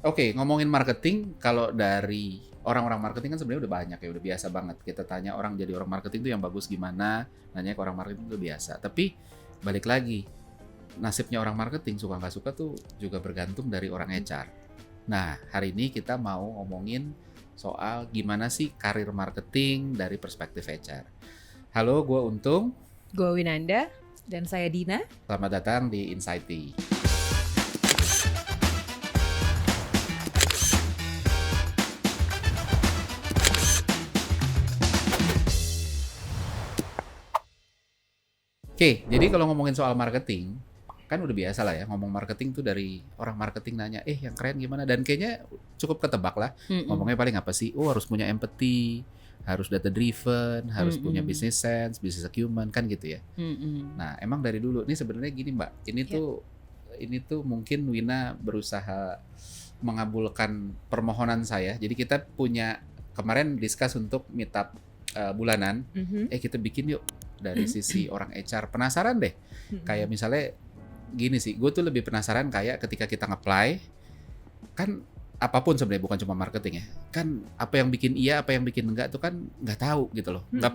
Oke, ngomongin marketing, kalau dari orang-orang marketing kan sebenarnya udah banyak ya, udah biasa banget. Kita tanya orang jadi orang marketing itu yang bagus gimana, nanya ke orang marketing itu biasa. Tapi balik lagi, nasibnya orang marketing suka nggak suka tuh juga bergantung dari orang HR. Nah, hari ini kita mau ngomongin soal gimana sih karir marketing dari perspektif HR. Halo, gue Untung. Gue Winanda. Dan saya Dina. Selamat datang di Insight Tea. Oke, jadi kalau ngomongin soal marketing, kan udah biasa lah ya, ngomong marketing tuh dari orang marketing nanya, yang keren gimana? Dan kayaknya cukup ketebak lah, ngomongnya paling apa sih? Oh, harus punya empathy, harus data driven, harus punya business sense, business acumen, kan gitu ya. Nah, emang dari dulu, ini sebenarnya gini Mbak, ini tuh mungkin Wina berusaha mengabulkan permohonan saya. Jadi kita punya, kemarin discuss untuk meetup bulanan, kita bikin yuk dari sisi orang HR. Penasaran deh, kayak misalnya gini sih, gue tuh lebih penasaran kayak ketika kita nge-apply, kan apapun sebenarnya bukan cuma marketing ya, kan apa yang bikin iya, apa yang bikin enggak tuh kan nggak tahu gitu loh, nggak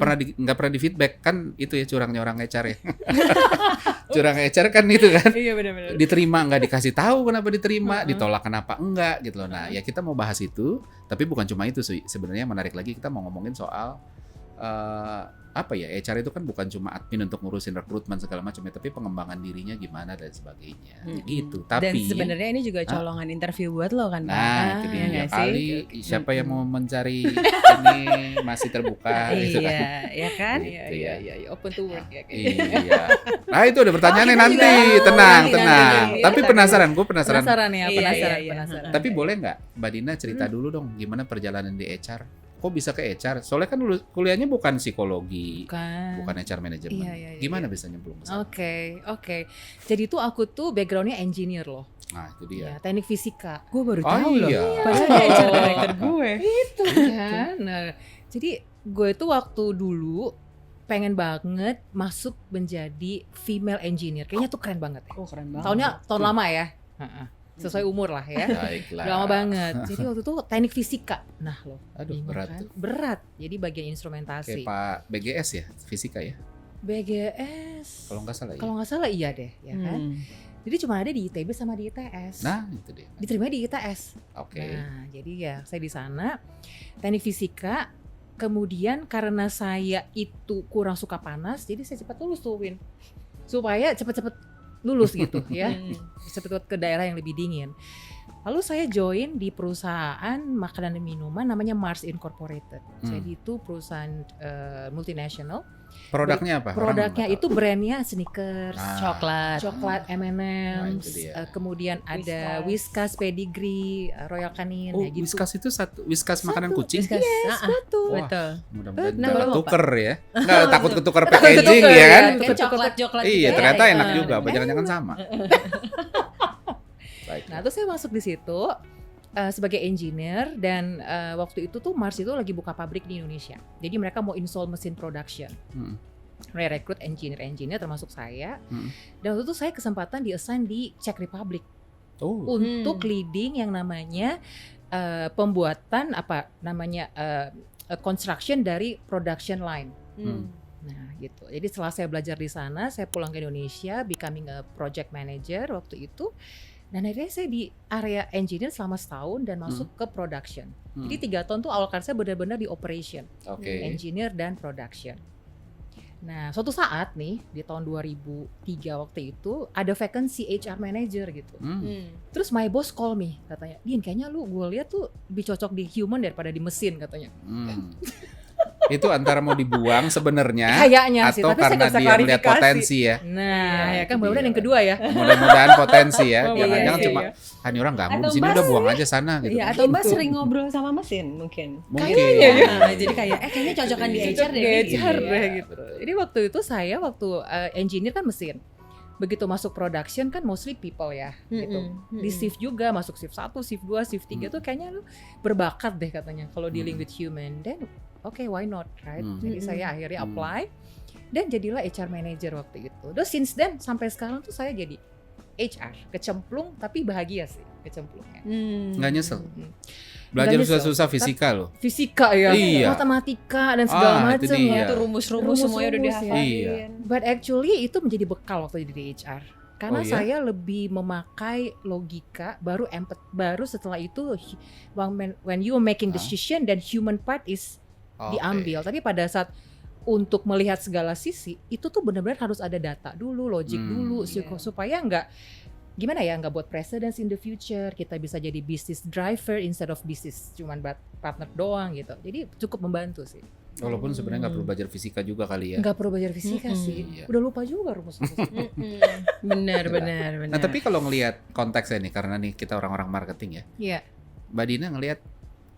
pernah di feedback kan, itu ya curangnya orang HR ya. Curang HR kan itu kan, Iya benar-benar. diterima nggak dikasih tahu kenapa diterima, ditolak kenapa enggak gitu loh. Nah ya kita mau bahas itu, tapi bukan cuma itu sih, sebenarnya menarik lagi kita mau ngomongin soal apa ya, HR itu kan bukan cuma admin untuk ngurusin rekrutmen segala macam ya, tapi pengembangan dirinya gimana dan sebagainya gitu. Tapi Dan sebenarnya ini juga colongan interview buat lo kan, Pak? nah itu dia nggak kali sih? siapa yang mau mencari ini masih terbuka gitu kan. Iya, ya kan? Gitu Iya, ya. iya, open to work ya. Iya. Nah itu ada pertanyaannya kita nanti, juga. tenang. Nanti. Tapi penasaran, gue penasaran. Penasaran ya, Iya, penasaran. Tapi boleh nggak Mbak Dina cerita dulu dong, gimana perjalanan di HR? Kok bisa ke HR? Soalnya kan kuliahnya bukan psikologi, bukan HR manajemen. Iya. Gimana bisa nyemplung ke sana? Oke. Jadi tuh aku tuh backgroundnya engineer loh. Nah itu dia. Ya, teknik fisika. Gue baru Oh, tahu loh. iya. Padahal dia HR director gue. Itu kan. Nah, jadi gue tuh waktu dulu pengen banget masuk menjadi female engineer. Kayaknya tuh keren banget ya. Oh keren banget. Tahun lama ya. Sesuai umur lah ya. Baiklah. Udah lama banget. Jadi waktu itu teknik fisika. Nah loh. Aduh bingung berat kan? tuh. Berat. Jadi bagian instrumentasi. Kayak Pak BGS ya, fisika ya? BGS. Kalau nggak salah ya. Kalau nggak salah iya deh, ya kan. Jadi cuma ada di ITB sama di ITS. Nah itu dia. Diterima di ITS. Oke. Nah, jadi ya saya di sana teknik fisika. Kemudian karena saya itu kurang suka panas, jadi saya cepat lulus tuh, Win. Supaya cepat-cepat lulus gitu ya. Cepat-cepat ke daerah yang lebih dingin. Lalu saya join di perusahaan makanan dan minuman namanya Mars Incorporated. Jadi itu perusahaan multinasional. Produknya apa? Produknya Orang itu brandnya sneakers, coklat M&M's, Nah, itu dia. kemudian ada Whiskas, Pedigree, Royal Canin, Oh, ya gitu. Whiskas itu Whiskas makanan kucing? Whiskas, betul. Wah, Betul. mudah-mudahan Nah, jangan belum, tuker ya. Nggak, takut ketukar Takut packaging ketuker, ya kan? ya. Coklat-coklat Iya, gitu ya. ternyata enak Iya. juga. Apa jangan-jangan sama? Baik. Nah, terus saya masuk di situ sebagai engineer dan waktu itu tuh Mars itu lagi buka pabrik di Indonesia. Jadi mereka mau install mesin production. Mereka rekrut engineer termasuk saya. Dan waktu itu saya kesempatan di-assign di Czech Republic Oh, untuk leading yang namanya pembuatan construction dari production line. Nah gitu. Jadi setelah saya belajar di sana, saya pulang ke Indonesia, becoming a project manager waktu itu. Dan akhirnya saya di area engineer selama setahun dan masuk ke production. Jadi 3 tahun tuh awal karir saya benar-benar di operation, oke. engineer dan production. Nah suatu saat nih di tahun 2003 waktu itu ada vacancy HR manager gitu. Terus my boss call me, katanya, Din kayaknya gue lihat tuh lebih cocok di human daripada di mesin katanya. Itu antara mau dibuang sebenarnya Kayaknya sih, atau tapi saya karena nggak bisa dia melihat klarifikasi. potensi ya. Nah ya kan itu mudah-mudahan dia. yang kedua ya. Mudah-mudahan potensi ya. Oh, Jangan-jangan iya, cuma iya. ini orang nggak mau Atau di sini Mbak udah buang aja sana gitu. Iya, atau Mbak sering ngobrol sama mesin mungkin. Mungkin. Nah, jadi kayak kayaknya cocokan di HR deh. HR Iya, deh gitu. betul. Jadi waktu itu saya engineer kan mesin. Begitu masuk production kan mostly people ya gitu. Di shift juga masuk shift 1, shift 2, shift 3 tuh kayaknya lu berbakat deh katanya kalau dealing with human. Dan why not, right? Jadi saya akhirnya apply dan jadilah HR manager waktu itu. Terus since then sampai sekarang tuh saya jadi HR, kecemplung tapi bahagia sih. kecemplungnya. Nggak nyesel. Hmm. Belajar Nggak nyesel. susah-susah fisika loh. Fisika ya, Iya. matematika dan segala Itu macam dia. ya. Itu rumus-rumus semuanya udah Rumus-rumus ya. dihafalin. Iya. But actually itu menjadi bekal waktu jadi HR. Karena Oh, iya? saya lebih memakai logika, baru setelah itu when you are making decision dan human part is Oke. diambil. Tapi pada saat untuk melihat segala sisi itu tuh benar-benar harus ada data dulu, logik dulu Iya. supaya nggak buat precedence in the future. Kita bisa jadi business driver instead of business cuman partner doang gitu. Jadi cukup membantu sih. Walaupun sebenarnya nggak perlu belajar fisika juga kali ya. Nggak perlu belajar fisika sih. Iya. Udah lupa juga rumus-rumus. Benar. Nah tapi kalau ngelihat konteksnya nih, karena nih kita orang-orang marketing ya, Iya. Mbak Dina ngelihat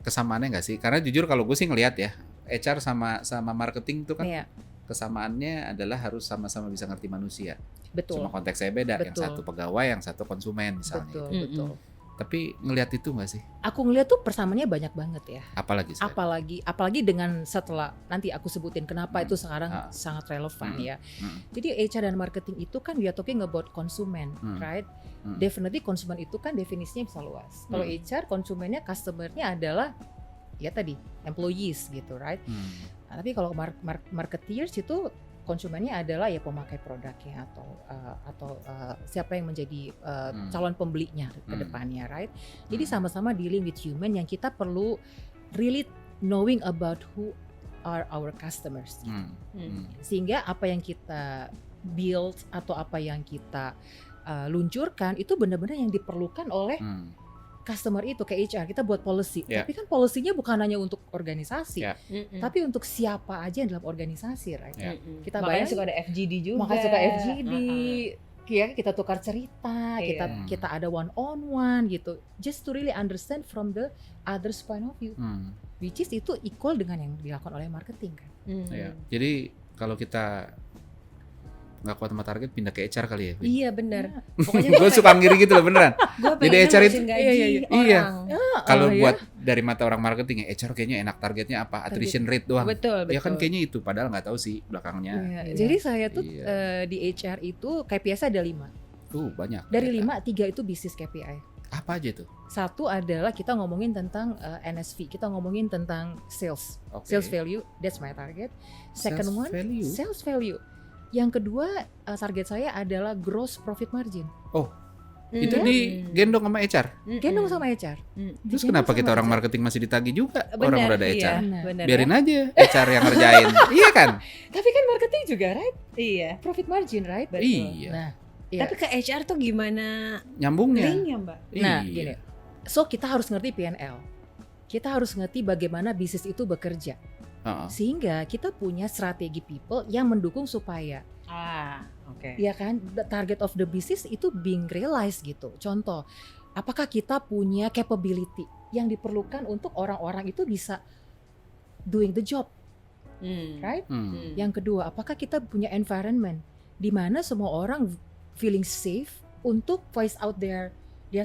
kesamaannya nggak sih? Karena jujur kalau gue sih ngelihat ya, HR sama marketing tuh kan Iya, kesamaannya adalah harus sama-sama bisa ngerti manusia. betul. Cuma konteksnya beda, yang Betul. satu pegawai, yang satu konsumen misalnya. Betul, gitu. betul. Tapi ngelihat itu nggak sih? Aku ngeliat tuh persamaannya banyak banget ya. Apalagi saya. Apalagi dengan setelah nanti aku sebutin kenapa itu sekarang sangat relevan ya. Jadi HR dan marketing itu kan we are talking about konsumen, right? Definitely konsumen itu kan definisinya bisa luas. Kalau HR konsumennya, customernya adalah ya tadi employees gitu, right? Nah, tapi kalau marketeers itu konsumennya adalah ya pemakai produknya atau siapa yang menjadi calon pembelinya ke depannya, right? Jadi sama-sama dealing with human yang kita perlu really knowing about who are our customers. Sehingga apa yang kita build atau apa yang kita luncurkan itu benar-benar yang diperlukan oleh customer itu. Kayak HR kita buat policy, Yeah. tapi kan policy-nya bukan hanya untuk organisasi, Yeah. tapi untuk siapa aja yang dalam organisasi, right? Yeah. Kita Makanya bayangin, suka ada FGD juga. makanya suka FGD, ya kita tukar cerita, Iya. kita ada one on one gitu, just to really understand from the other's point of view, which is itu equal dengan yang dilakukan oleh marketing kan. Ya. Jadi kalau kita nggak kuat sama target, pindah ke HR kali ya. Vin? Iya benar. Nah, Pokoknya Gue suka ngiri gitu loh beneran. Jadi HR itu iya. Kalau ya? buat dari mata orang marketing ya, HR kayaknya enak targetnya apa? Attrition rate doang. Betul. Ya kan kayaknya itu, padahal nggak tahu sih belakangnya. Iya. Iya. Jadi saya tuh Iya. di HR itu KPI ada 5. Banyak. Dari ternyata. 5, 3 itu bisnis KPI. Apa aja tuh? Satu adalah kita ngomongin tentang NSV, kita ngomongin tentang sales, Oke. sales value, that's my target. Second Sales one, value. sales value. Yang kedua target saya adalah gross profit margin. Itu digendong sama HR. Gendong sama HR. Terus Digendong kenapa sama kita orang HR. marketing masih ditagih juga? Benar, Orang udah ada iya. HR. Benar, Biarin ya? aja HR yang ngerjain. Iya kan? Tapi kan marketing juga, right? Iya. Profit margin, right? Betul. Iya. Nah, iya. Tapi ke HR tuh gimana Nyambungnya. linknya Mbak? Nah, Iya. gini. So kita harus ngerti P&L. Kita harus ngerti bagaimana bisnis itu bekerja. Heeh. Sehingga kita punya strategi people yang mendukung supaya Oke. ya kan the target of the business itu being realized gitu. Contoh, apakah kita punya capability yang diperlukan untuk orang-orang itu bisa doing the job, right? Yang kedua, apakah kita punya environment di mana semua orang feeling safe untuk voice out their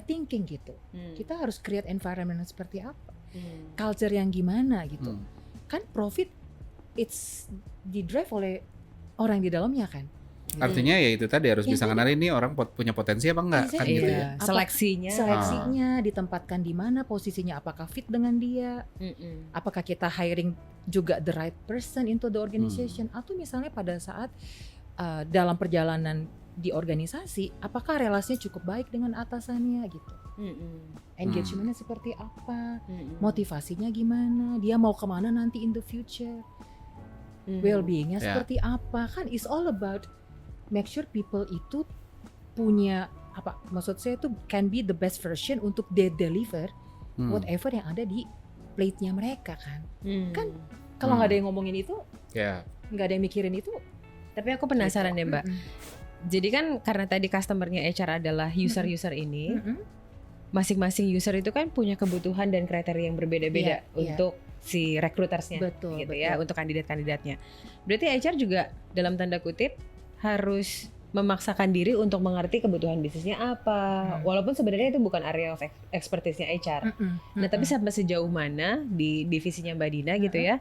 thinking gitu. Kita harus create environment yang seperti apa? Culture yang gimana gitu. Kan profit it's di-drive oleh orang di dalamnya kan. Artinya ya itu tadi harus Yang bisa ngenalin nih orang punya potensi apa enggak kan Exactly. gitu ya. Iya. Seleksinya. Seleksinya ditempatkan di mana, posisinya apakah fit dengan dia, apakah kita hiring juga the right person into the organization, atau misalnya pada saat dalam perjalanan di organisasi, apakah relasinya cukup baik dengan atasannya gitu. Engagementnya seperti apa, motivasinya gimana, dia mau kemana nanti in the future, well-beingnya Ya. seperti apa, kan is all about make sure people itu punya apa, maksud saya itu can be the best version untuk they deliver whatever yang ada di plate-nya mereka kan. Kan kalau nggak ada yang ngomongin itu, Ya. nggak ada yang mikirin itu. Tapi aku penasaran deh Mbak. Jadi kan karena tadi customernya HR adalah user-user ini, masing-masing user itu kan punya kebutuhan dan kriteria yang berbeda-beda Iya, iya. untuk si recruitersnya, Betul, gitu betul. ya, untuk kandidat-kandidatnya. Berarti HR juga dalam tanda kutip harus memaksakan diri untuk mengerti kebutuhan bisnisnya apa, walaupun sebenarnya itu bukan area of expertise-nya HR. Nah, tapi sampai sejauh mana di divisinya Mbak Dina gitu ya,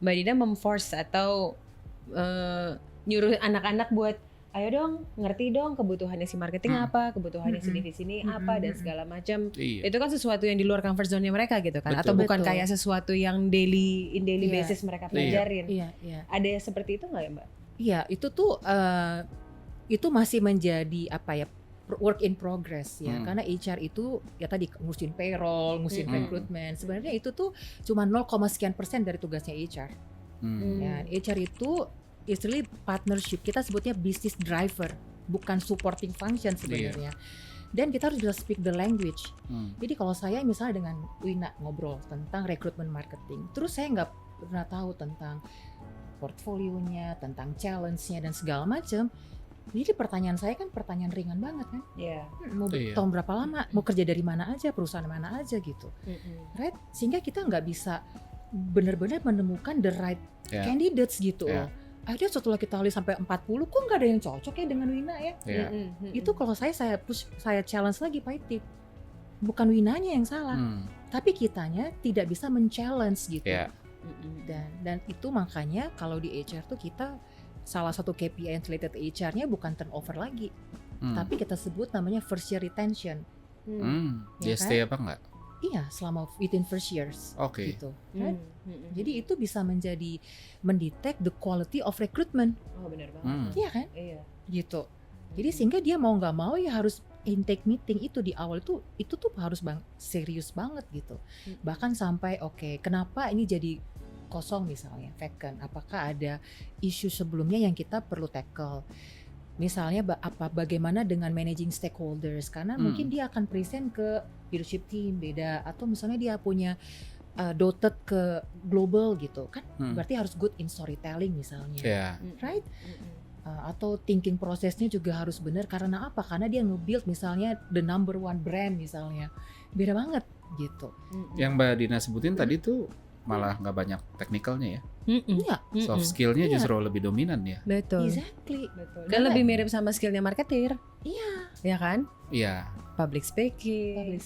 Mbak Dina memforce atau nyuruh anak-anak buat ayo dong ngerti dong kebutuhannya si marketing apa, kebutuhannya si divisi ini apa dan segala macam. Iya. Itu kan sesuatu yang di luar comfort zone-nya mereka gitu kan. Atau bukan Betul. kayak sesuatu yang daily Iya. basis mereka pelajarin. Iya. Ada seperti itu nggak ya Mbak? Iya, itu tuh itu masih menjadi apa ya, work in progress ya. Karena HR itu ya tadi ngurusin payroll, ngurusin rekrutmen. Sebenarnya itu tuh cuma 0, sekian persen dari tugasnya HR. Ya, HR itu istilahnya partnership, kita sebutnya business driver, bukan supporting function sebenarnya. Dan kita harus bisa speak the language. Jadi kalau saya misalnya dengan Wina ngobrol tentang rekrutmen marketing, terus saya nggak pernah tahu tentang portfolionya, tentang challenge-nya dan segala macam. Jadi pertanyaan saya kan pertanyaan ringan banget kan. Iya. Mau tahun berapa lama, mau kerja dari mana aja, perusahaan mana aja gitu. Right? Sehingga kita nggak bisa benar-benar menemukan the right candidates gitu loh. Akhirnya setelah kita lihat sampai 40, kok nggak ada yang cocok ya dengan Wina ya? Itu kalau saya push, saya challenge lagi Pak Itik. Bukan Winanya yang salah, tapi kitanya tidak bisa men-challenge gitu. Dan itu makanya kalau di HR tuh kita salah satu KPI yang related HR-nya bukan turnover lagi, tapi kita sebut namanya first year retention. Dia kan? stay apa enggak? Iya, selama within first years. Oke. Gitu. Right? Jadi itu bisa menjadi mendetect the quality of recruitment. Oh benar banget. Iya kan? Iya. Gitu. Jadi sehingga dia mau nggak mau ya harus intake meeting itu di awal itu tuh harus serius banget gitu. Bahkan sampai kenapa ini jadi kosong misalnya, vacant? Apakah ada isu sebelumnya yang kita perlu tackle? Misalnya bagaimana dengan managing stakeholders, karena mungkin dia akan present ke leadership team beda, atau misalnya dia punya dotted ke global gitu kan, berarti harus good in storytelling misalnya, right? Atau thinking prosesnya juga harus benar, karena apa? Karena dia nge-build misalnya the number one brand misalnya, beda banget gitu. Yang Mbak Dina sebutin tadi tuh malah nggak banyak teknikalnya ya. Iya. Soft skillnya justru lebih dominan ya. Betul. Exactly. Betul. Dan lebih mirip sama skillnya marketer. Iya. Ya kan? Iya. Public speaking,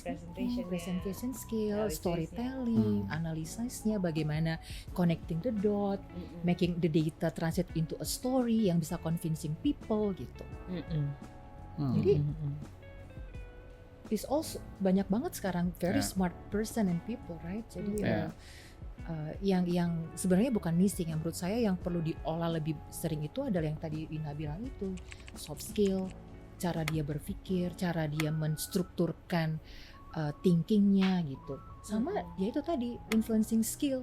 presentation skill, storytelling, analisisnya bagaimana connecting the dot, making the data translate into a story yang bisa convincing people gitu. Jadi is also banyak banget sekarang very smart person and people, right? Jadi yang sebenarnya bukan missing, yang menurut saya yang perlu diolah lebih sering itu adalah yang tadi Ina bilang itu, soft skill, cara dia berpikir, cara dia menstrukturkan thinkingnya gitu, sama ya itu tadi influencing skill,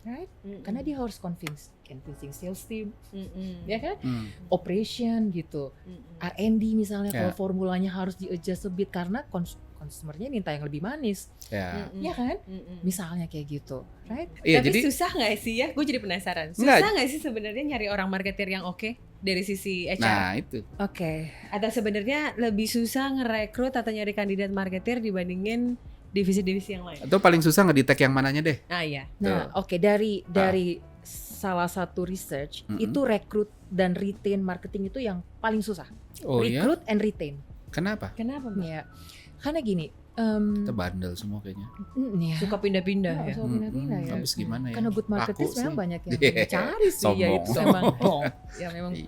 right? Karena dia harus convincing sales team, ya kan? Operation gitu, R&D misalnya kalau formulanya harus di-adjust a bit karena consumernya minta yang lebih manis, ya kan? Misalnya kayak gitu, right? Iya, tapi jadi susah nggak sih ya? Gue jadi penasaran. Susah nggak sih sebenarnya nyari orang marketer yang oke dari sisi HR? Nah itu. Atau sebenarnya lebih susah ngerekrut atau nyari kandidat marketer dibandingin divisi-divisi yang lain? Atau paling susah nge-detect yang mananya deh? Ah iya. Nah dari salah satu research itu rekrut dan retain marketing itu yang paling susah. Recruit and retain. Kenapa? Kenapa Mbak? Ya, karena gini. Kita bandel semua kayaknya. Ya. Suka pindah-pindah ya. Suka pindah-pindah ya. Habis gimana ya? Karena good marketers memang banyak yang cari sih. Sombong. Ya itu memang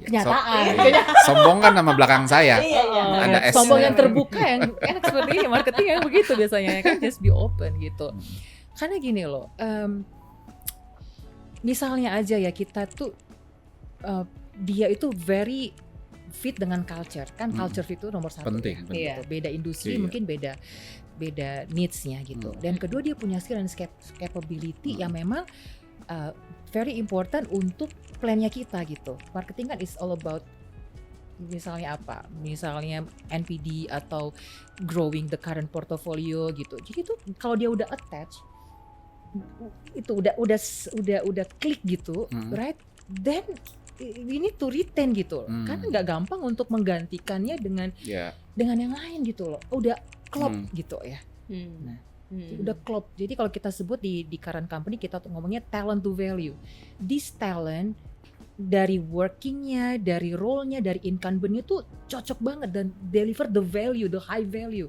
kenyataan. Sombong kan nama belakang saya. Ada S. Sombong yang terbuka yang enak seperti ini, marketing yang begitu biasanya ya kan, just be open gitu. Karena gini loh, misalnya aja ya kita tuh dia itu very fit dengan culture kan, culture fit itu nomor 1 penting. Gitu. Beda industri mungkin beda needs-nya gitu. Dan kedua dia punya skill dan capability yang memang very important untuk plan-nya kita gitu. Marketing kan is all about misalnya apa? Misalnya NPD atau growing the current portfolio gitu. Jadi tuh kalau dia udah attach itu udah klik gitu, right? Then we need to retain gitu, karena nggak gampang untuk menggantikannya dengan yang lain gitu loh. Udah klop gitu ya. Nah, udah klop. Jadi kalau kita sebut di current company kita tuh ngomongnya talent to value. This talent dari workingnya, dari role-nya, dari incumbent-nya tuh cocok banget dan deliver the value, the high value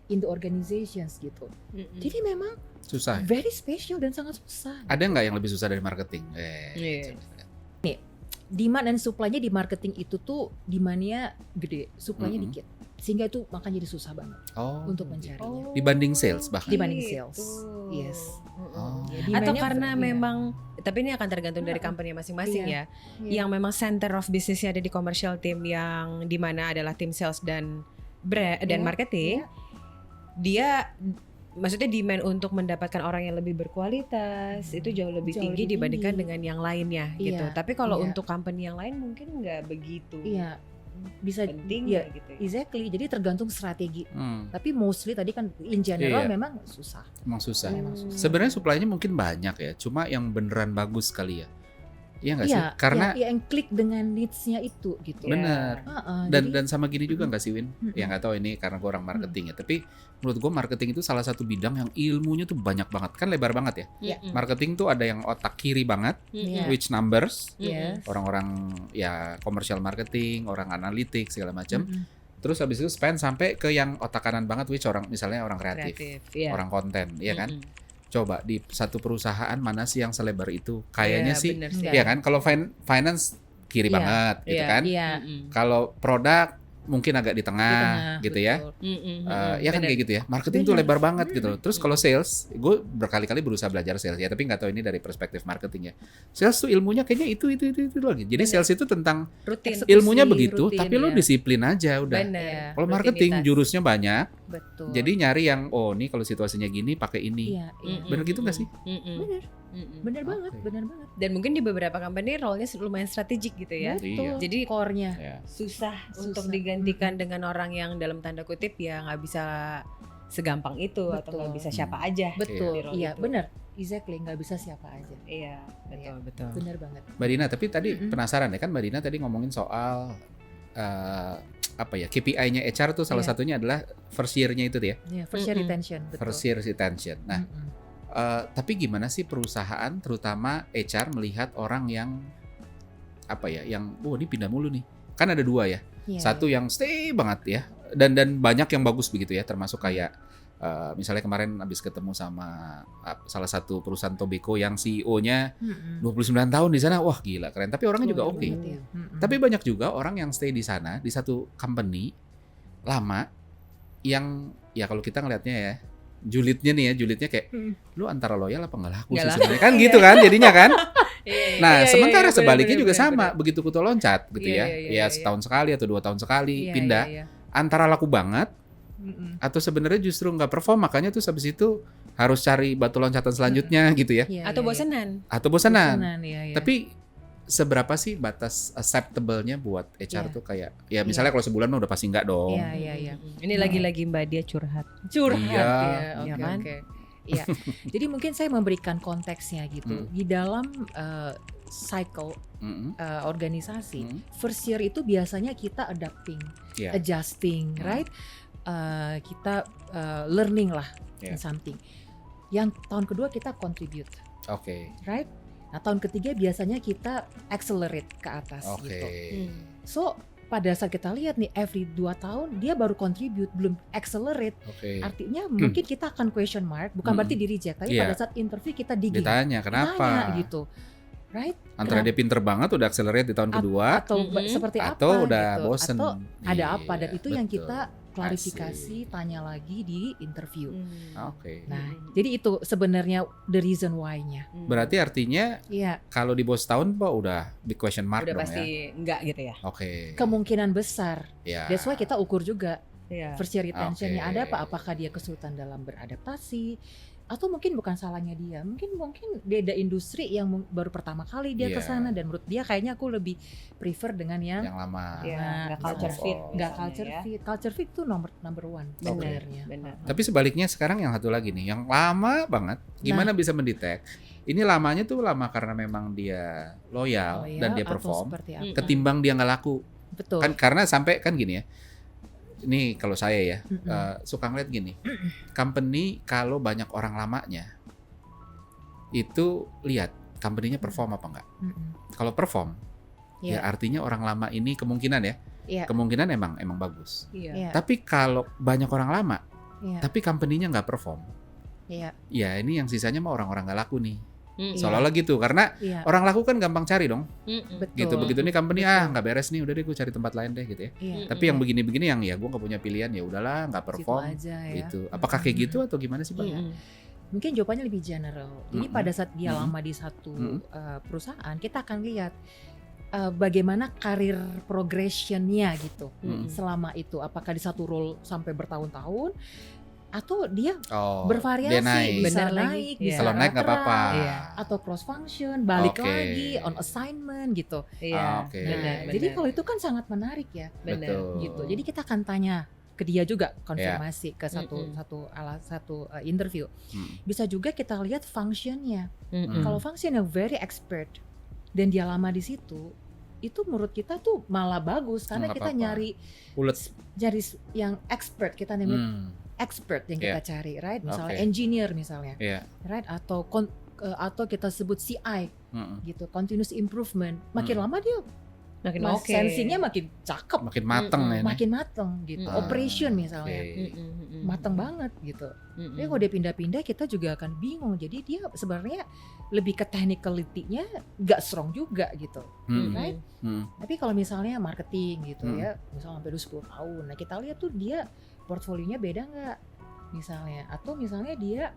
in the organizations gitu. Jadi memang susah. Very special dan sangat susah. Ada nggak yang lebih susah dari marketing? Nih, demand and supply-nya di marketing itu tuh demand-nya gede, supply-nya dikit. Sehingga itu makanya jadi susah banget untuk mencarinya. Dibanding sales bahkan. Dibanding sales. Yes. Atau karena memang, tapi ini akan tergantung dari company masing-masing ya. Yang memang center of business-nya ada di commercial team, yang dimana adalah tim sales dan brand dan marketing. Dia maksudnya demand untuk mendapatkan orang yang lebih berkualitas itu jauh lebih tinggi dibandingkan dengan yang lainnya gitu. Tapi kalau untuk company yang lain mungkin nggak begitu. Bisa penting gitu. Exactly. Jadi tergantung strategi. Tapi mostly tadi kan in general memang susah. Memang susah. Sebenarnya supply-nya mungkin banyak ya, cuma yang beneran bagus kali ya. Iya nggak sih? Karena yang klik dengan needs-nya itu gitu. Benar. Dan sama gini juga nggak sih Win? Ya nggak tahu ini karena gue orang marketing ya. Tapi menurut gue marketing itu salah satu bidang yang ilmunya tuh banyak banget. Kan lebar banget ya. Marketing tuh ada yang otak kiri banget, which numbers. Orang-orang ya commercial marketing, orang analitik segala macam. Terus habis itu spend sampai ke yang otak kanan banget, which orang misalnya orang kreatif. Orang konten, ya kan? Coba di satu perusahaan mana sih yang selebar itu? Kayaknya sih, ya kan? Kalau finance kiri banget, gitu kan? Kalau produk mungkin agak di tengah gitu ya. Ya kan kayak gitu ya. Marketing tuh lebar banget gitu. Terus kalau sales, gue berkali-kali berusaha belajar sales ya, tapi nggak tahu ini dari perspektif marketing ya. Sales tuh ilmunya kayaknya itu lagi. Jadi sales itu tentang ilmunya begitu, tapi lo disiplin aja udah. Kalau marketing jurusnya banyak. Betul. Jadi nyari yang nih kalau situasinya gini pakai ini. Bener gitu nggak sih? Bener banget. Dan mungkin di beberapa company role-nya lumayan strategik gitu ya. Betul. Jadi core-nya susah untuk digantikan dengan orang yang dalam tanda kutip ya nggak bisa segampang itu. Atau nggak bisa siapa aja. Betul. Iya benar. Exactly, nggak bisa siapa aja. Iya betul. Benar banget. Mbak Dina, tapi tadi penasaran ya kan Mbak Dina tadi ngomongin soal apa ya, KPI-nya HR tuh salah satunya adalah first year-nya itu ya. First year retention. Betul. First year retention. Nah, tapi gimana sih perusahaan terutama HR melihat orang yang apa ya, yang ini pindah mulu nih. Kan ada dua ya. Satu yang stay banget ya. Dan banyak yang bagus begitu ya, termasuk kayak misalnya kemarin habis ketemu sama salah satu perusahaan tobacco yang CEO-nya 29 tahun di sana. Wah, gila keren. Tapi orangnya juga oke. Tapi banyak juga orang yang stay di sana di satu company lama yang ya kalau kita ngelihatnya ya, julidnya kayak lu antara loyal apa nggak laku sih sebenarnya kan gitu kan jadinya kan. Nah, sementara sebaliknya juga sama, begitu kutu loncat gitu ya. Ya setahun sekali atau 2 tahun sekali pindah. Antara laku banget atau sebenarnya justru nggak perform, makanya tuh habis itu harus cari batu loncatan selanjutnya gitu ya. Atau bosanan. Tapi seberapa sih batas acceptable-nya buat HR tuh kayak ya misalnya kalau sebulan udah pasti enggak dong. Ini lagi-lagi Mbak dia curhat. Iya kan? Iya. Jadi mungkin saya memberikan konteksnya gitu. Di dalam cycle organisasi, first year itu biasanya kita adapting, adjusting, right? Kita learning lah in something. Yang tahun kedua kita contribute, right? Nah tahun ketiga biasanya kita accelerate ke atas gitu. So pada saat kita lihat nih every 2 tahun dia baru contribute belum accelerate, artinya mungkin kita akan question mark, bukan berarti di reject, tapi pada saat interview kita ditanya kenapa gitu. Right? Antara dia pinter banget udah accelerate di tahun kedua atau seperti apa atau udah gitu. bosen atau ada apa, dan itu yang kita klarifikasi, tanya lagi di interview. Nah, jadi itu sebenarnya the reason why-nya. Berarti artinya kalau di bos tahun Pak udah big question mark udah dong pasti ya. enggak gitu ya. Kemungkinan besar. That's why kita ukur juga first year retention-nya ada apa, apakah dia kesulitan dalam beradaptasi, atau mungkin bukan salahnya dia, mungkin beda industri yang baru pertama kali dia kesana, dan menurut dia kayaknya aku lebih prefer dengan yang lama, nggak culture fit, culture fit tuh number one sebenarnya. Tapi sebaliknya sekarang yang satu lagi nih, yang lama banget, gimana bisa mendetek? Ini lamanya tuh lama karena memang dia loyal dan dia perform, ketimbang dia nggak laku. Betul. Kan karena sampai kan gini ya. Ini kalau saya ya suka ngeliat gini, company kalau banyak orang lamanya itu lihat company-nya perform apa enggak. Kalau perform, ya artinya orang lama ini kemungkinan kemungkinan emang bagus. Tapi kalau banyak orang lama, tapi company-nya nggak perform, ya ini yang sisanya mah orang-orang nggak laku nih. Seolah-olah gitu, karena Iya, orang laku kan gampang cari dong, betul. gitu. Begitu nih company Betul. nggak beres nih, udah deh gue cari tempat lain deh gitu ya. Iya, Tapi yang begini-begini yang ya gue nggak punya pilihan, ya udahlah nggak situ perform aja ya. gitu. Apakah kayak gitu atau gimana sih Bang? Iya. Mungkin jawabannya lebih general. Jadi pada saat dia lama di satu perusahaan, kita akan lihat bagaimana karir progressionnya gitu selama itu. Apakah di satu role sampai bertahun-tahun, atau dia Oh, bervariasi, dia naik. bisa Bener lagi. naik, Iya. bisa Kalau naik nggak apa-apa. lateral, Iya. atau cross function, balik Oke. lagi on assignment gitu. Iya, Oke. benar. Jadi kalau itu kan sangat menarik ya, benar. Betul. gitu. Jadi kita akan tanya ke dia juga, konfirmasi ke satu interview. Bisa juga kita lihat functionnya. Kalau functionnya very expert dan dia lama di situ, itu menurut kita tuh malah bagus karena Nggak kita apa-apa. nyari Ulet. yang expert, kita namanya expert yang kita cari, right? Misalnya Oke. engineer misalnya, Iya. right? Atau kita sebut CI gitu, continuous improvement. Makin lama dia Makin oke. sensingnya makin cakep, Makin mateng ya ini. makin mateng gitu. Operation misalnya, Oke. mateng banget gitu. Tapi kalau dia pindah-pindah kita juga akan bingung. Jadi dia sebenarnya lebih ke technicality-nya nggak strong juga gitu, right? Tapi kalau misalnya marketing gitu ya, misalnya sampai 10 tahun, nah kita lihat tuh dia portfolionya beda nggak misalnya, atau misalnya dia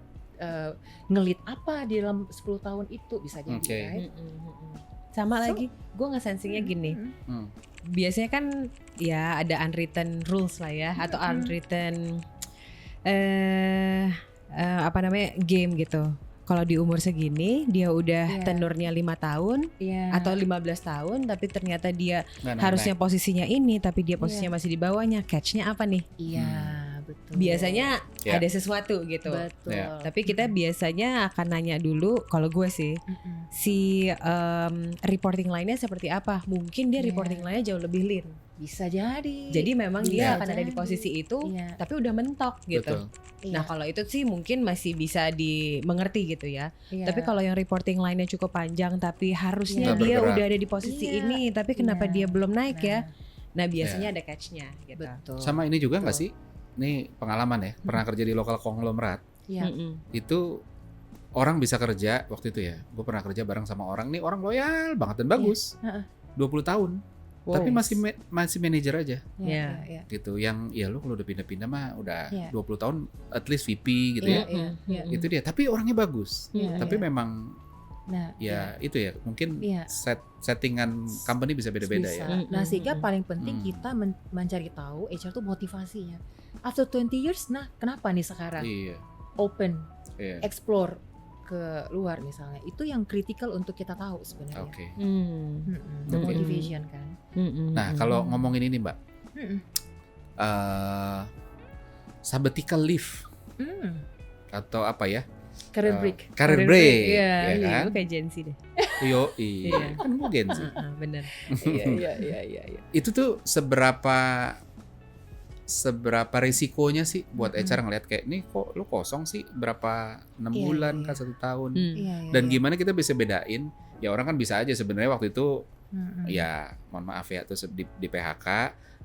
ngelit apa di dalam 10 tahun itu bisa jadi, Oke. right? Sama So- lagi, gue nge-sensingnya gini. Mm. Biasanya kan ya ada unwritten rules lah ya, atau unwritten apa namanya game gitu. Kalau di umur segini dia udah Iya. tenurnya 5 tahun Iya. atau 15 tahun, tapi ternyata dia Nggak harusnya naik. posisinya ini, tapi dia posisinya masih di bawahnya. Catch-nya apa nih? Iya, betul. Biasanya Ya. ada sesuatu gitu. betul. Ya. Tapi kita biasanya akan nanya dulu, kalau gue sih, Mm-mm. si reporting line-nya seperti apa. Mungkin dia Iya. reporting line-nya jauh lebih lean. Bisa jadi. Jadi memang Bisa dia akan ada di jadi. posisi itu, Iya. tapi udah mentok gitu. Betul. Iya. Nah kalau itu sih mungkin masih bisa dimengerti gitu ya. Iya. Tapi kalau yang reporting line-nya cukup panjang, tapi harusnya Nggak dia bergerak. udah ada di posisi Iya. ini, tapi kenapa Iya. dia belum naik ya? Nah, Nah biasanya ada catch-nya gitu. betul. Sama ini juga nggak Betul. sih? Ini pengalaman ya. Pernah kerja di lokal konglomerat. Iya. Itu orang bisa kerja waktu itu ya. Gue pernah kerja bareng sama orang nih, orang loyal banget dan bagus. Heeh. 20 tahun. Wow. Tapi masih manajer aja Iya. Iya. gitu. Yang ya lu kalau udah pindah-pindah mah udah Iya. 20 tahun at least VP gitu Iya, ya. iya, iya. Itu dia. Tapi orangnya bagus. Iya, Tapi iya. memang Nah, ya itu ya mungkin Iya. settingan company bisa beda-beda bisa. ya. Nah, sehingga paling penting Hmm. kita mencari tahu HR tuh motivasinya. After 20 years, nah kenapa nih sekarang Iya. open, Iya. explore ke luar misalnya. Itu yang kritikal untuk kita tahu sebenarnya. Oke. The Oke. motivation kan. Nah, kalau ngomongin ini, Mbak, Mm-mm. sabbatical leave Mm. atau apa ya? Career break. Career break, Iya, ya Iya, kan? gue kayak Gen Z deh. Yo, Iya. kan gue Gen Z. Bener. Iya. Itu tuh seberapa risikonya sih buat HR ngelihat kayak nih kok lu kosong sih berapa 6 Iya, bulan iya. kah 1 tahun. Iya. Dan gimana kita bisa bedain? Ya orang kan bisa aja sebenarnya waktu itu Mm-mm. ya mohon maaf ya terus di PHK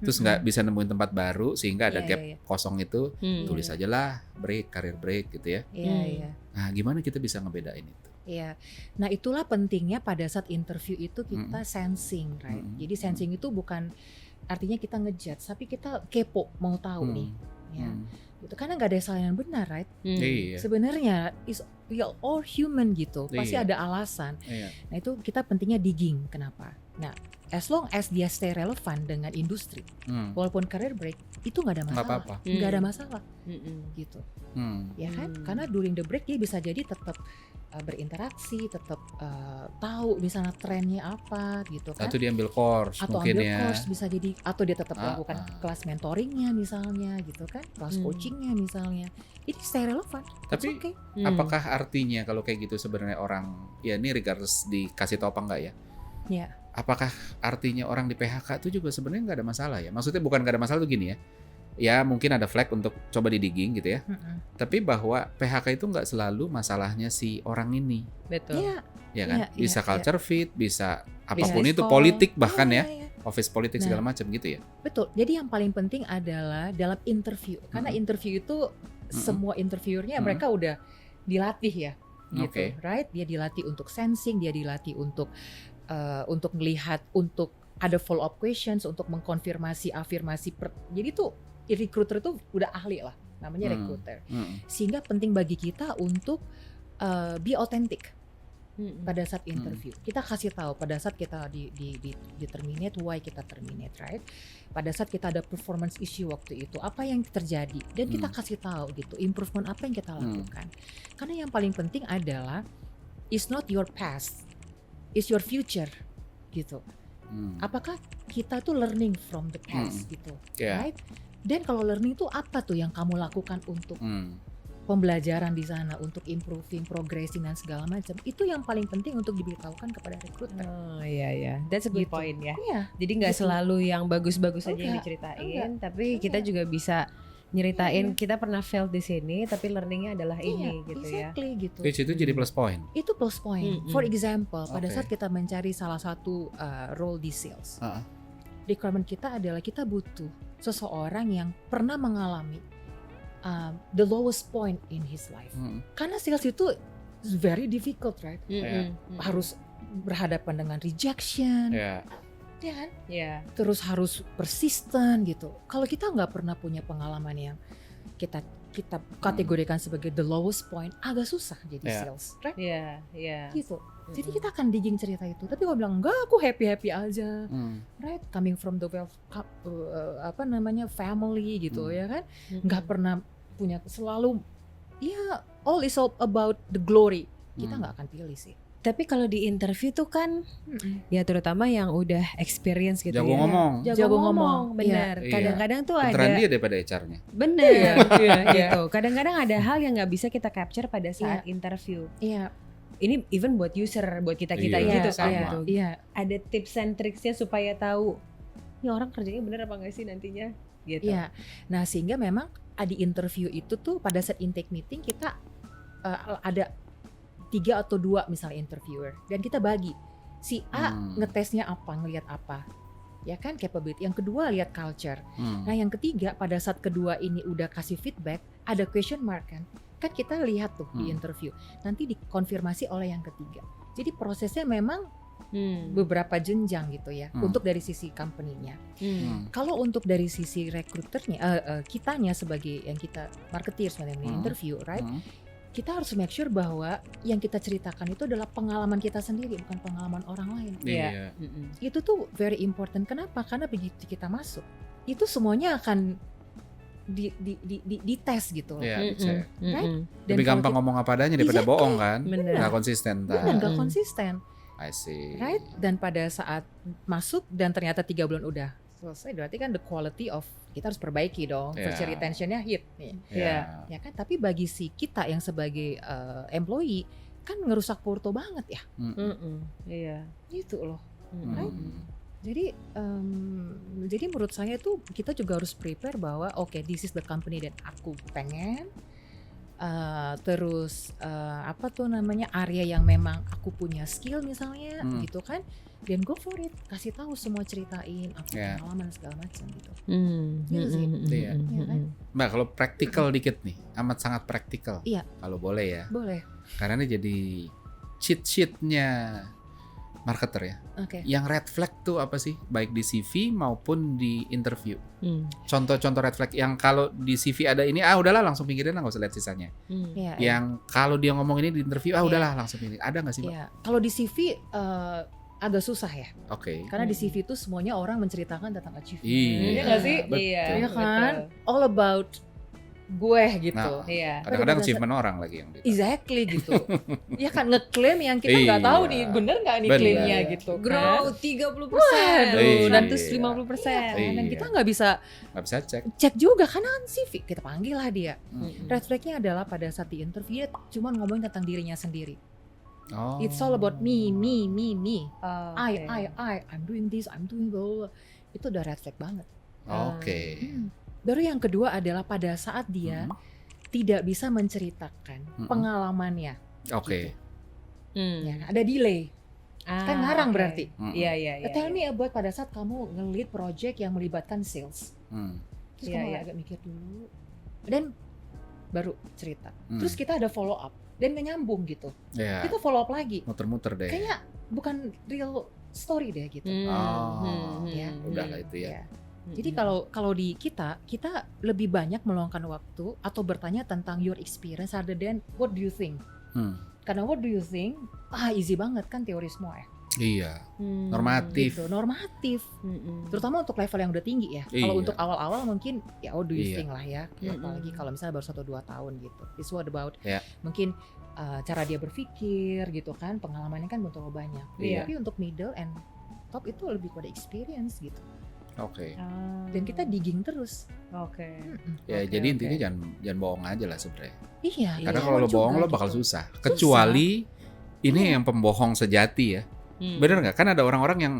terus nggak bisa nemuin tempat baru sehingga ada Iya, gap iya. kosong itu, tulis aja lah break, career break gitu ya. Iya. Nah, gimana kita bisa ngebedain itu? Iya. Nah, itulah pentingnya pada saat interview itu kita sensing, right? Jadi sensing itu bukan artinya kita ngejudge, tapi kita kepo, mau tahu nih. Ya. Itu karena nggak ada salah yang benar, right? Iya. Sebenarnya we are all human gitu. Pasti Iya. ada alasan. Iya. Nah, itu kita pentingnya digging. Kenapa? Nah, as long as dia stay relevan dengan industri, walaupun career break, itu nggak ada Nggak masalah. apa-apa. Nggak ada masalah gitu. Ya kan? Karena during the break dia bisa jadi tetap berinteraksi, tetap tahu misalnya trennya apa gitu kan. Atau dia ambil course Atau mungkin ambil ya. course bisa jadi, atau dia tetap melakukan kelas mentoringnya misalnya gitu kan, kelas coachingnya misalnya. Jadi stay relevan. Tapi It's okay. apakah artinya kalau kayak gitu sebenarnya orang ya ini regardless dikasih tahu apa enggak ya? Ya. Apakah artinya orang di PHK itu juga sebenarnya nggak ada masalah ya? Maksudnya bukan nggak ada masalah tuh gini ya. Ya mungkin ada flag untuk coba didigging gitu ya. Tapi bahwa PHK itu nggak selalu masalahnya si orang ini. Betul. Iya. Ya kan? Iya, Bisa iya, culture fit, bisa apapun Business itu, call. politik bahkan Iya, ya. iya. Office politik Nah. segala macam gitu ya. Betul. Jadi yang paling penting adalah dalam interview. Karena interview itu semua interviewernya mereka udah dilatih ya. gitu, Oke. right? Dia dilatih untuk sensing, dia dilatih untuk melihat, untuk ada follow up questions, untuk mengkonfirmasi afirmasi. Jadi tuh recruiter tuh udah ahli lah, namanya recruiter. Sehingga penting bagi kita untuk be authentic pada saat interview. Kita kasih tahu pada saat kita di terminate, why kita terminate, right? Pada saat kita ada performance issue waktu itu, apa yang terjadi, dan kita kasih tahu gitu, improvement apa yang kita lakukan. Karena yang paling penting adalah it's not your past, it's your future gitu. Apakah kita tuh learning from the past gitu, right? Dan kalau learning itu apa tuh yang kamu lakukan untuk pembelajaran di sana, untuk improving, progressing dan segala macam. Itu yang paling penting untuk diberitahukan kepada recruiter. Oh iya, that's a good Gitu. point ya. Iya. Jadi nggak Gitu. selalu yang bagus-bagus aja yang Enggak, diceritain, tapi kita juga bisa nyeritain kita pernah fail di sini, tapi learningnya adalah ini gitu ya. Exactly gitu. Which itu jadi plus point. Itu plus point. For example, pada Oke. saat kita mencari salah satu role di sales, requirement kita adalah kita butuh seseorang yang pernah mengalami the lowest point in his life. Karena sales itu is very difficult, right? Harus berhadapan dengan rejection, Ya. ya kan? Ya. Terus harus persisten gitu. Kalau kita nggak pernah punya pengalaman yang kita kategorikan sebagai the lowest point, agak susah jadi sales, right? Iya. Gitu. Jadi kita akan digging cerita itu. Tapi kalau bilang enggak, aku happy aja, right? Coming from the family gitu, ya kan? Nggak pernah punya, selalu ya all is all about the glory. Kita nggak akan pilih sih. Tapi kalau di interview tuh kan ya terutama yang udah experience gitu Jago ya. ngomong. Jago ngomong, benar. Iya. Kadang-kadang tuh Pinteran ada dia daripada HR-nya. bener Iya. gitu. Kadang-kadang ada hal yang nggak bisa kita capture pada saat interview. Iya. Ini even buat user, buat kita-kita Iya, gitu kan. sama. Gitu. Iya. Ada tips and tricksnya supaya tahu ini orang kerjanya bener apa enggak sih nantinya gitu. Iya. Nah, sehingga memang di interview itu tuh pada saat intake meeting kita ada 3 atau 2 misalnya interviewer, dan kita bagi si A ngetesnya apa, ngelihat apa, ya kan, capability. Yang kedua lihat culture. Nah, yang ketiga pada saat kedua ini udah kasih feedback, ada question mark kan kita lihat tuh di interview, nanti dikonfirmasi oleh yang ketiga. Jadi prosesnya memang beberapa jenjang gitu ya, untuk dari sisi company-nya. Kalau untuk dari sisi rekruternya, kitanya sebagai yang kita marketeer sebagai interview, right? Kita harus make sure bahwa yang kita ceritakan itu adalah pengalaman kita sendiri, bukan pengalaman orang lain. Iya. Itu tuh very important. Kenapa? Karena begitu kita masuk, itu semuanya akan di tes gitu loh. Iya, percaya. Right? Dan Lebih kalau gampang kita- ngomong apa adanya daripada Exactly. bohong kan. Bener. Nggak konsisten. Benar, nggak konsisten, I see. right? Dan pada saat masuk dan ternyata 3 bulan udah selesai, berarti kan the quality of kita harus perbaiki dong. Yeah. First year retentionnya hit nih, Iya. ya kan? Tapi bagi si kita yang sebagai employee kan ngerusak porto banget ya, Iya. gitu loh. Mm-mm. Jadi menurut saya tuh kita juga harus prepare bahwa oke, this is the company that aku pengen. Terus apa tuh namanya, area yang memang aku punya skill misalnya, gitu kan, dan go for it, kasih tahu semua, ceritain apa pengalaman segala macam gitu. Gitu sih. Iya. Iya kan? Mbak, kalau praktikal dikit nih, amat sangat praktikal. Iya. Kalau boleh ya. Boleh. Karena ini jadi cheat sheet-nya marketer ya. Oke. Yang red flag tuh apa sih? Baik di CV maupun di interview. Contoh-contoh red flag yang kalau di CV ada ini, udahlah langsung pinggirin lah, nggak usah lihat sisanya. Iya. Yang kalau dia ngomong ini di interview, udahlah langsung pinggirin. Ada nggak sih, Mbak? Iya. Kalau di CV agak susah ya, Oke. karena di CV itu semuanya orang menceritakan tentang achievement. Iya. Iya nggak sih? Betul. Iya kan? All about gue gitu. Nah, Iya. Kadang-kadang Pada achievement orang lagi yang di. Exactly gitu. Ya kan, ngeklaim yang kita nggak tahu nih bener nggak nih Bener. klaimnya gitu. Grow Kan? 30%, Waduh, dan iya. terus 50%. Iya, dan Iya. kita nggak bisa Nggak bisa cek. cek juga karena kan CV kita panggil lah dia. Hmm. Red flagnya adalah pada saat di interview dia cuma ngomongin tentang dirinya sendiri. Oh. It's all about me. Oh, I'm doing this, I'm doing blah. Itu udah red flag banget. Oke. Baru yang kedua adalah pada saat dia tidak bisa menceritakan pengalamannya. Oke. Ya, ada delay. Kan ngarang berarti. Iya. Tell me about pada saat kamu nge-lead project yang melibatkan sales. Terus Iya, kamu iya. agak mikir dulu. Dan baru cerita. Hmm. Terus kita ada follow up dan nggak nyambung gitu. Ya, Kita follow up lagi. muter-muter deh. Kayaknya bukan real story deh gitu. Ya, udahlah itu ya. Ya. Jadi kalau di kita lebih banyak meluangkan waktu atau bertanya tentang your experience rather than what do you think. Karena what do you think, easy banget kan teori semua ya. Iya, normatif. Gitu, normatif. Terutama untuk level yang udah tinggi ya. Kalau Iya. untuk awal-awal mungkin ya what do you Iya. think lah ya. Apalagi kalau misalnya baru 1-2 tahun gitu. It's what about Ya. mungkin cara dia berpikir gitu kan. Pengalamannya kan belum terlalu banyak. Iya. Tapi untuk middle and top itu lebih pada experience gitu. Oke. Dan kita digging terus. Oke. Ya, Oke, jadi oke. intinya jangan bohong aja lah sebenarnya. Iya. Karena iya, kalau lo juga bohong lo gitu. bakal susah. Kecuali ini yang pembohong sejati ya. Bener nggak? Kan ada orang-orang yang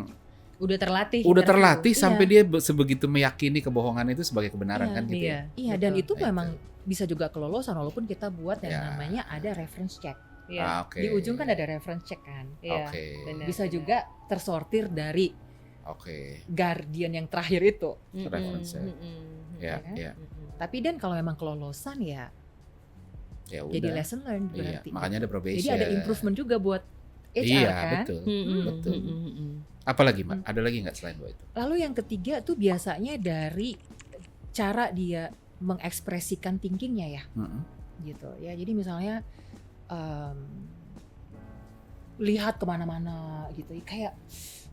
Udah terlatih. udah interview. terlatih Iya. sampai dia sebegitu meyakini kebohongan itu sebagai kebenaran Iya, kan gitu. Iya. Ya? Iya, dan Betul. itu Nah, memang bisa juga kelolosan walaupun kita buat yang Ya. namanya ada reference check. Iya. Oke. Di ujung kan ada reference check kan. Iya. Oke. benar. Bisa juga tersortir dari Oke. guardian yang terakhir itu. Reference ya. Ya, kan? ya. Tapi dan kalau memang kelolosan ya Ya jadi udah. lesson learned Iya, berarti. makanya ada probation. Jadi ada improvement juga buat HR Iya, kan. betul. Betul. Mm-mm. Apalagi, Mbak? Ada lagi nggak selain itu? Lalu yang ketiga tuh biasanya dari cara dia mengekspresikan thinkingnya ya. Gitu ya. Jadi misalnya lihat kemana-mana gitu, kayak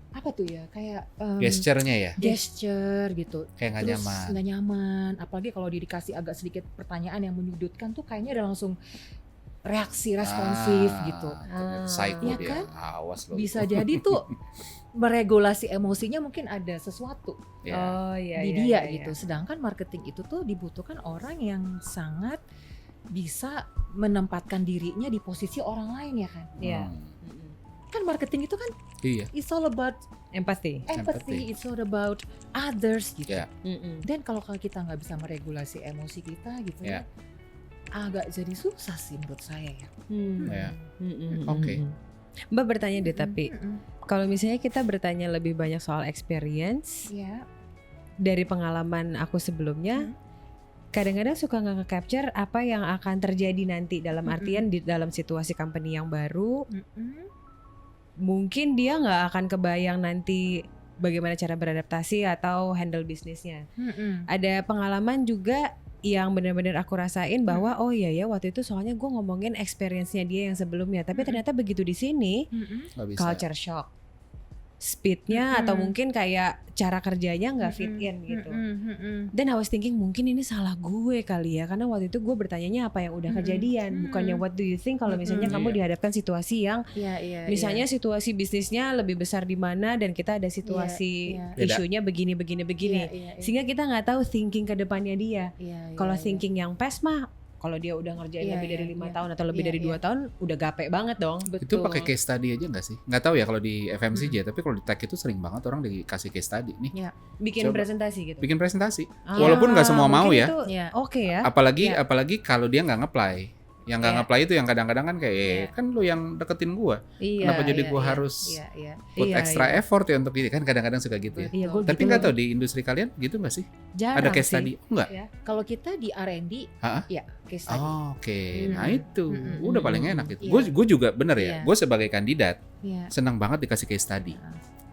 apa tuh ya, kayak Gesture-nya ya, gesture gitu, kayak nggak terus nyaman. nggak nyaman, apalagi kalau dikasih agak sedikit pertanyaan yang menyudutkan tuh kayaknya ada langsung reaksi responsif gitu. Psycho Iya dia. kan? Awas lo. Bisa jadi tuh meregulasi emosinya mungkin ada sesuatu Ya. Oh iya. di iya, dia iya, gitu. iya. Sedangkan marketing itu tuh dibutuhkan orang yang sangat bisa menempatkan dirinya di posisi orang lain ya kan. Iya. Hmm. Kan marketing itu kan Iya. it's all about Empati. empathy, it's all about others gitu. Ya. Dan kalau kita nggak bisa meregulasi emosi kita gitu Ya. ya, agak jadi susah sih menurut saya ya. Ya. Mm-mm. Oke. Mbak bertanya deh, tapi Mm-mm. kalau misalnya kita bertanya lebih banyak soal experience Ya. dari pengalaman aku sebelumnya, kadang-kadang suka nggak nge-capture apa yang akan terjadi nanti, dalam artian di dalam situasi company yang baru. Mungkin dia nggak akan kebayang nanti bagaimana cara beradaptasi atau handle bisnisnya. Ada pengalaman juga yang benar-benar aku rasain bahwa oh iya ya, waktu itu soalnya gue ngomongin experience-nya dia yang sebelumnya, tapi ternyata begitu di sini Nggak bisa. culture shock, speednya atau mungkin kayak cara kerjanya nggak fit in gitu. Dan I was thinking mungkin ini salah gue kali ya, karena waktu itu gue bertanyanya apa yang udah kejadian, bukannya what do you think kalau misalnya kamu Iya. dihadapkan situasi yang Iya. misalnya situasi bisnisnya lebih besar di mana dan kita ada situasi Iya, iya. isunya begini. Sehingga kita nggak tahu thinking ke depannya dia. Kalau thinking yang past mah, kalau dia udah ngerjain Iya, lebih dari iya, 5 iya. tahun atau lebih Iya, dari 2 iya. tahun, udah gape banget dong. Itu pakai case study aja nggak sih? Nggak tahu ya kalau di FMCG, tapi kalau di tech itu sering banget orang dikasih case study nih. Bikin Coba. presentasi gitu. Bikin presentasi. Ah, Walaupun nggak semua mau mungkin ya. itu Iya. Oke ya. Apalagi kalau dia nggak nge-apply. Yang nggak Iya. nge-apply itu yang kadang-kadang kan kayak Iya. kan lu yang deketin gua. Iya. Kenapa jadi Iya, gua iya, harus iya. put Iya, extra iya. effort ya untuk ini, kan kadang-kadang suka gitu ya. Iya, gue Tapi gitu nggak loh. tahu di industri kalian gitu nggak sih? Jarang Ada case sih. study? Oh, nggak? Kalau kita di R&D, Ha-ha? ya case study. Oh, oke. Nah Mm-mm. itu Mm-mm. udah paling enak itu. Iya. Gue juga bener ya. Iya. Gue sebagai kandidat Iya. senang banget dikasih case study.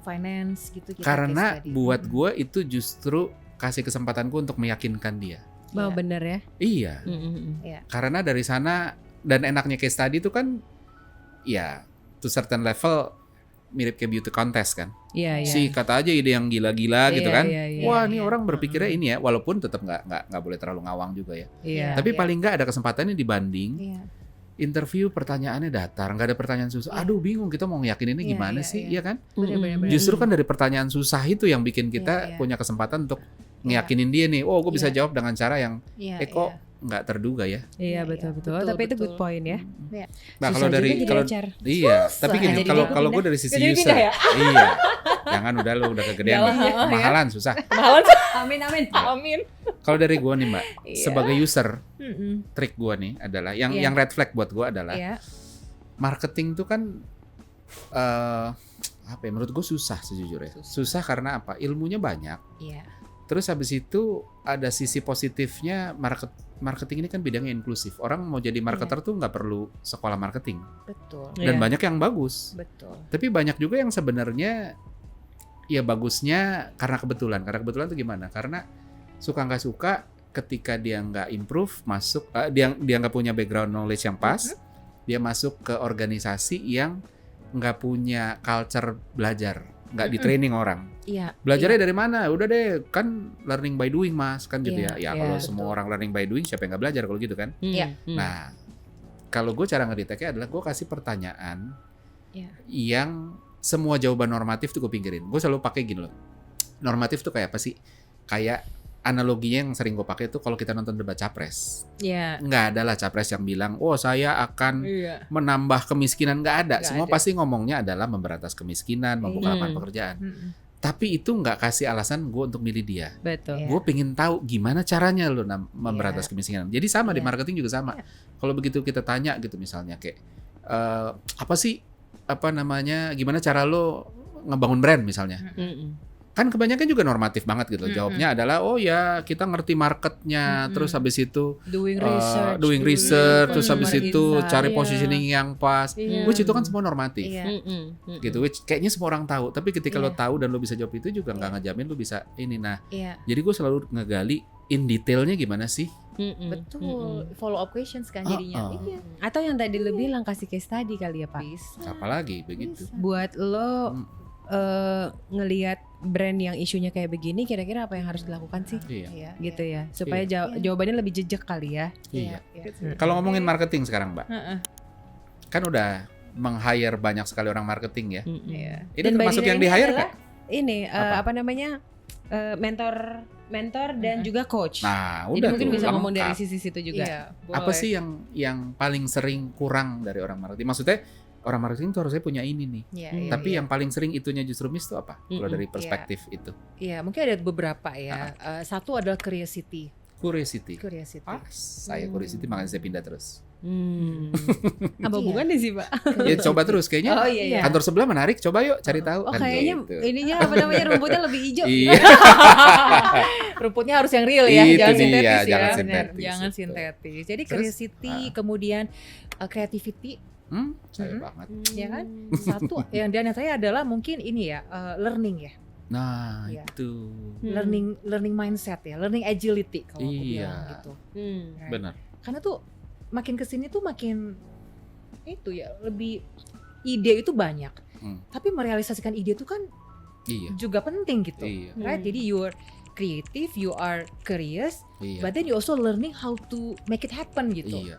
Finance gitu kita Karena case study. buat gue itu justru kasih kesempatanku untuk meyakinkan dia. Mau Iya. bener ya. Iya. Karena dari sana, dan enaknya case study itu kan ya to certain level mirip kayak beauty contest kan. Iya, iya. Si kata aja ide yang gila-gila gitu Iya, kan. iya, iya. Wah, ini Iya. orang berpikirnya ini ya, walaupun tetap nggak boleh terlalu ngawang juga ya. Iya. Tapi Iya. paling nggak ada kesempatannya dibanding Iya. interview pertanyaannya datar, nggak ada pertanyaan susah. Iya. Aduh bingung kita mau ngeyakinin Iya, gimana iya, sih, iya. iya kan? Bener-bener. Justru kan dari pertanyaan susah itu yang bikin kita Iya, iya. punya kesempatan untuk ngeyakinin dia nih. Oh, gue bisa Iya. jawab dengan cara yang Iya, kok iya. nggak terduga ya. Iya, Iya, betul. betul, Tapi itu good betul. point ya. Iya. Nah, Susah kalau dari juga jadi kalau HR. iya, tapi gini, Jadi kalau dia kalau gue pindah. dari sisi Jadi user, pindah ya? iya. Jangan udah lu udah kegedean, Iyalah, nih. ya. Mahalan susah. Amin. Amin. Kalau dari gue nih Mbak, Iya. sebagai user, Mm-mm. trik gue nih adalah yang Iya. red flag buat gue adalah Iya. marketing tuh kan apa ya, menurut gue susah sejujurnya. Susah karena apa? Ilmunya banyak, Iya. Terus habis itu ada sisi positifnya, marketing ini kan bidangnya inklusif. Orang mau jadi marketer tuh nggak perlu sekolah marketing. Betul. Dan Iya. banyak yang bagus. Betul. Tapi banyak juga yang sebenarnya ya bagusnya karena kebetulan. Karena kebetulan tuh gimana? Karena suka nggak suka ketika dia nggak improve masuk, dia nggak punya background knowledge yang pas, dia masuk ke organisasi yang nggak punya culture belajar, nggak di training orang. Iya. Belajarnya dari mana? Udah deh, kan learning by doing mas, kan gitu Iya, ya. Ya iya, kalau betul. semua orang learning by doing, siapa yang nggak belajar kalau gitu kan? Iya. Nah, kalau gue cara ngedeteknya adalah gue kasih pertanyaan Iya. yang semua jawaban normatif tuh gue pinggirin. Gue selalu pakai gini loh. Normatif tuh kayak apa sih? Kayak analoginya yang sering gue pakai tuh kalau kita nonton debat capres. Iya. Nggak ada lah capres yang bilang, oh saya akan Iya. menambah kemiskinan. Nggak ada. Nggak Semua ada. pasti ngomongnya adalah memberantas kemiskinan, membuka Iya. lapangan pekerjaan. Mm-mm. Tapi itu nggak kasih alasan gue untuk milih dia. Betul. Iya. Gue pengen tahu gimana caranya lo memberantas Iya. kemiskinan. Jadi sama di Iya. marketing juga sama. Iya. Kalau begitu kita tanya gitu misalnya kayak apa sih gimana cara lo ngebangun brand misalnya. Kan kebanyakan juga normatif banget gitu. Jawabnya adalah oh ya kita ngerti marketnya, terus habis itu Doing doing research, terus habis itu cari Iya. positioning yang pas. Iya. Which itu kan semua normatif. Iya. Gitu, which kayaknya semua orang tahu. Tapi ketika lo Iya. tahu dan lo bisa jawab itu juga nggak ngejamin lo bisa ini. Nah, Iya. jadi gue selalu ngegali in detailnya gimana sih. Betul. Follow up questions kan jadinya. Iya. Atau yang tadi lo bilang kasih case study kali ya Pak. Bisa. Apalagi begitu. Bisa. Buat lo ngelihat brand yang isunya kayak begini, kira-kira apa yang harus dilakukan sih? Iya. Iya. Gitu ya, supaya Iya. jawabannya lebih jejak kali ya. Iya. Iya. Kalau ngomongin marketing sekarang, Mbak, Heeh. kan udah meng-hire banyak sekali orang marketing ya. Iya. Ini Dan termasuk Mbak yang Dina ini di-hire adalah nggak? Ini Apa? apa namanya mentor dan juga coach. Nah, Jadi udah mungkin tuh, bisa ngomong dari lengkap. sisi situ juga. Iya, Apa boleh. sih yang paling sering kurang dari orang marketing? Maksudnya orang marketing tuh harusnya punya ini nih. Iya, Hmm. iya, Tapi iya. yang paling sering itunya justru miss tuh apa? Kalau Mm-mm. dari perspektif itu. Iya, mungkin ada beberapa ya. Satu adalah curiosity. Curiosity. Curiosity. Pas, saya curiosity makanya saya pindah terus. Apa Iya. hubungannya sih, Pak? Ya coba terus kayaknya. Oh iya iya. Kantor sebelah menarik, coba yuk cari tahu. Oh kan kayaknya gitu. ininya apa namanya rumputnya lebih hijau. Iya. Rumputnya harus yang real ya, Itu jangan dia, sintetis ya. jangan Benar, sintetis, jangan betul. sintetis. Jadi Terus, curiosity, kemudian creativity, Saya Mm-mm. banget. ya kan? Satu yang dan yang saya adalah mungkin ini ya, learning ya. Nah, Iya. itu. Learning mindset ya, learning agility kalau aku Iya. bilang gitu. Right. Benar. Karena tuh makin kesini tuh makin itu ya, lebih ide itu banyak. Tapi merealisasikan ide itu kan Iya. juga penting gitu. Iya. Right? Jadi you are creative, you are curious, Iya. but then you also learning how to make it happen gitu. Iya.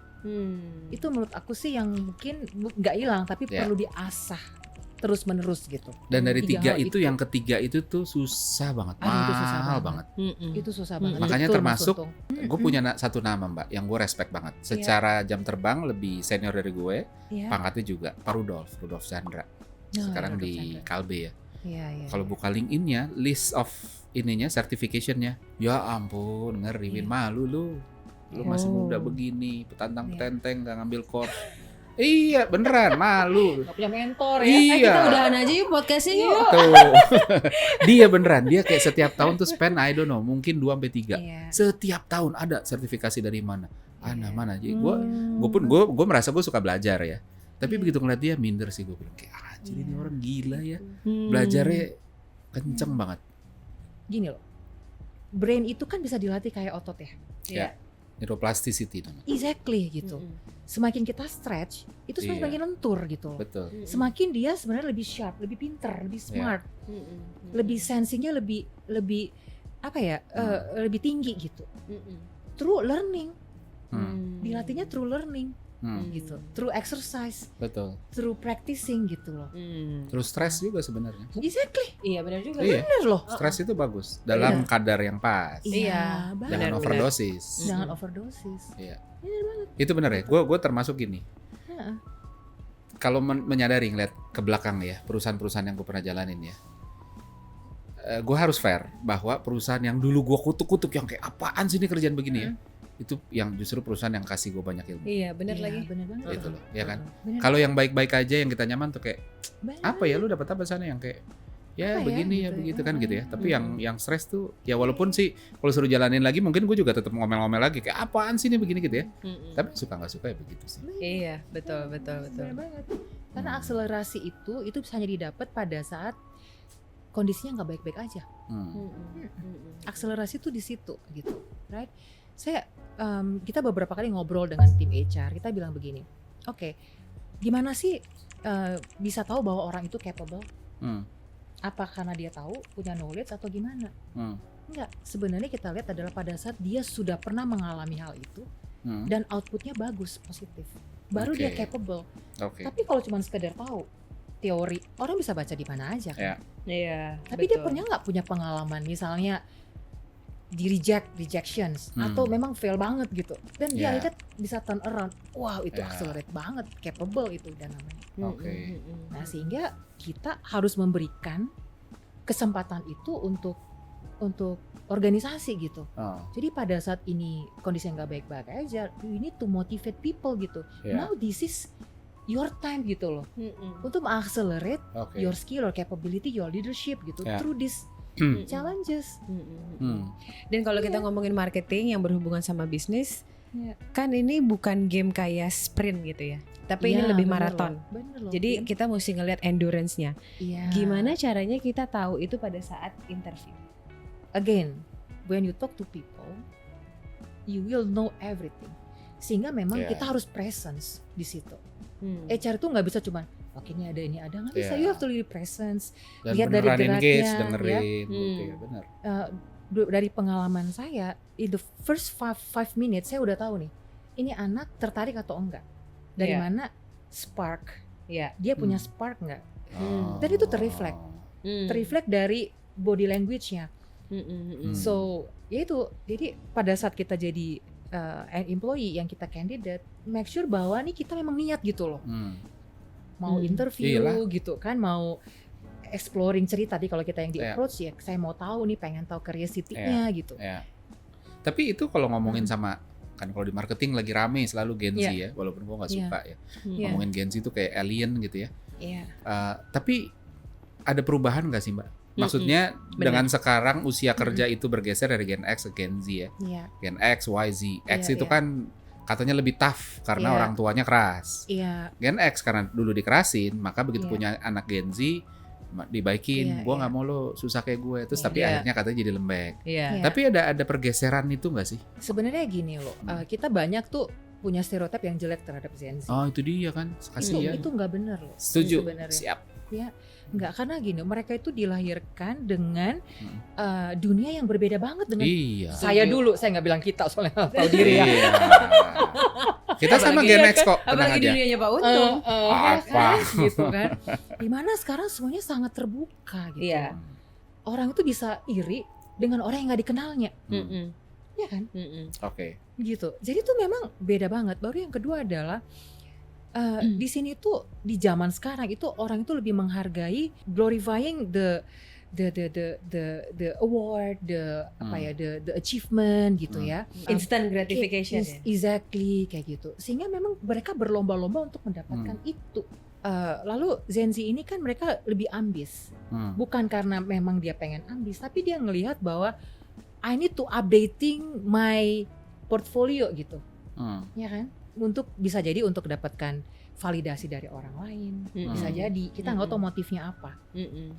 Itu menurut aku sih yang mungkin nggak hilang tapi Ya. perlu diasah terus menerus gitu. Dan dari tiga hal itu yang ketiga itu tuh susah banget, Aduh, itu susah mahal banget. banget. Itu susah banget. Makanya Betul, Mas termasuk Untung. gue punya satu nama Mbak yang gue respect banget. Secara jam terbang lebih senior dari gue, Iya. pangkatnya juga Pak Rudolf Chandra. Nah, Sekarang Rudolf di Chandra. Kalbe ya. Iya, iya. Kalau buka LinkedIn-nya, list of ininya, certification-nya, ya ampun, ngeri, Iya. malu lu. Lu masih Oh. muda begini, petantang Iya. petenteng, gak ngambil course. Iya, beneran, malu. Nggak punya mentor ya. Iya. Kita udahan aja yuk podcastnya yuk. Tuh. Dia beneran, dia kayak setiap tahun tuh spend, I don't know, mungkin 2-3. Iya. Setiap tahun ada sertifikasi dari mana. Iya. Mana. Jadi gue merasa gue suka belajar ya. Tapi Iya. begitu ngeliat dia minder sih, gue bilang kayak anjir ini Iya. orang gila ya. Belajarnya kenceng banget. Gini loh. Brain itu kan bisa dilatih kayak otot ya. Ya. Neuroplasticity namanya. Exactly gitu. Semakin kita stretch, itu Iya. semakin lentur gitu loh. Betul. Semakin dia sebenarnya lebih sharp, lebih pinter, lebih smart, lebih sensingnya lebih apa ya, lebih tinggi gitu. Through learning, dilatihnya through learning gitu, through exercise, Betul. through practicing gitu loh. Terus stres juga sebenarnya. Exactly, Iya benar juga. Iya. bener loh. Stres itu bagus dalam kadar yang pas. Iya, banget. Jangan benar. overdosis. Jangan overdosis. Iya. Itu benar ya. Gue termasuk gini. Heeh. Kalau menyadari ngeliat ke belakang ya, perusahaan-perusahaan yang gue pernah jalanin ya. Gue harus fair bahwa perusahaan yang dulu gue kutuk-kutuk yang kayak apaan sih ini kerjaan begini ya. Itu yang justru perusahaan yang kasih gue banyak ilmu. Iya benar Iya, lagi. bener banget. Gitu loh, ya kan? Bener. Kalau yang baik-baik aja yang kita nyaman tuh kayak Banyak. apa ya lu dapat apa sana yang kayak ya apa begini ya gitu begitu kan gitu ya. Tapi Mm-mm. yang stres tuh ya walaupun sih kalau suruh jalanin lagi mungkin gue juga tetap ngomel-ngomel lagi kayak apaan sih ini begini gitu ya. Tapi suka nggak suka ya begitu sih. Iya, betul. Benar banget. Karena akselerasi itu bisa hanya didapat pada saat kondisinya nggak baik-baik aja. Akselerasi itu di situ gitu, right? Kita beberapa kali ngobrol dengan tim HR, kita bilang begini, oke, gimana sih bisa tahu bahwa orang itu capable? Apa karena dia tahu, punya knowledge atau gimana? Enggak, sebenarnya kita lihat adalah pada saat dia sudah pernah mengalami hal itu dan outputnya bagus, positif, baru dia Oke. capable. Oke. Tapi kalau cuma sekedar tahu teori, orang bisa baca di mana aja kan? Ya. Iya. Tapi dia pernah nggak punya pengalaman, misalnya di rejections atau memang fail banget gitu, dan dia lihat bisa turn around, wow itu accelerate banget, capable itu dan namanya. Oke. Nah sehingga kita harus memberikan kesempatan itu untuk organisasi gitu. Jadi pada saat ini kondisi nggak baik-baik aja, we need to motivate people gitu. Now this is your time gitu loh, untuk mengaccelerate your skill or capability, your leadership gitu through this challenges. Dan kalau kita ngomongin marketing yang berhubungan sama bisnis, kan ini bukan game kayak sprint gitu ya, tapi ini lebih maraton. Jadi kita mesti ngelihat endurance-nya. Gimana caranya kita tahu itu pada saat interview? Again, when you talk to people, you will know everything. Sehingga memang kita harus presence di situ. HR itu nggak bisa cuma oke ini ada nggak bisa. You have to really presence. Dan Lihat dari beneran geraknya, engage, dengerin, gitu ya benar. Dari pengalaman saya, in the first 5 minutes saya udah tahu nih, ini anak tertarik atau enggak. Dari mana spark? Dia punya spark nggak? Dan itu terreflect dari body language-nya. So, ya itu. Jadi pada saat kita jadi an employee yang kita candidate, make sure bahwa nih kita memang niat gitu loh. Mau interview gitu kan, mau exploring cerita. Tadi kalau kita yang di approach ya, saya mau tahu nih, pengen tahu curiosity-nya gitu. Tapi itu kalau ngomongin sama, kan kalau di marketing lagi rame selalu Gen Z ya, walaupun gua nggak suka ya. Ngomongin Gen Z itu kayak alien gitu ya. Tapi ada perubahan nggak sih Mbak? Maksudnya dengan sekarang usia kerja itu bergeser dari Gen X ke Gen Z ya. Gen X, Y, Z. X itu kan katanya lebih tough karena orang tuanya keras. Gen X karena dulu dikerasin, maka begitu punya anak Gen Z dibaikin, gua nggak mau lo susah kayak gue. Terus tapi akhirnya katanya jadi lembek. Tapi ada pergeseran itu nggak sih? Sebenarnya gini loh, kita banyak tuh punya stereotip yang jelek terhadap Gen Z. Oh itu dia kan, kasihan. Itu nggak benar loh. Setuju. Sebenarnya. Siap. Ya, nggak, karena gini, mereka itu dilahirkan dengan dunia yang berbeda banget dengan saya dulu. Saya nggak bilang kita soalnya tahu diri ya. Kita sama Gen X kok, tenang apalagi aja. dunianya Pak Untung. Apa? Gitu kan. Dimana sekarang semuanya sangat terbuka gitu. Orang itu bisa iri dengan orang yang nggak dikenalnya. Ya kan? Oke. Gitu. Jadi itu memang beda banget. Baru yang kedua adalah di sini tuh di zaman sekarang itu orang itu lebih menghargai glorifying the award, the achievement gitu ya. Instant gratification. Exactly kayak gitu. Sehingga memang mereka berlomba-lomba untuk mendapatkan itu. Lalu Gen Z ini kan mereka lebih ambis. Bukan karena memang dia pengen ambis, tapi dia ngelihat bahwa I need to updating my portfolio gitu. Ya kan? Untuk bisa jadi untuk dapatkan validasi dari orang lain, bisa jadi kita nggak tahu motifnya apa,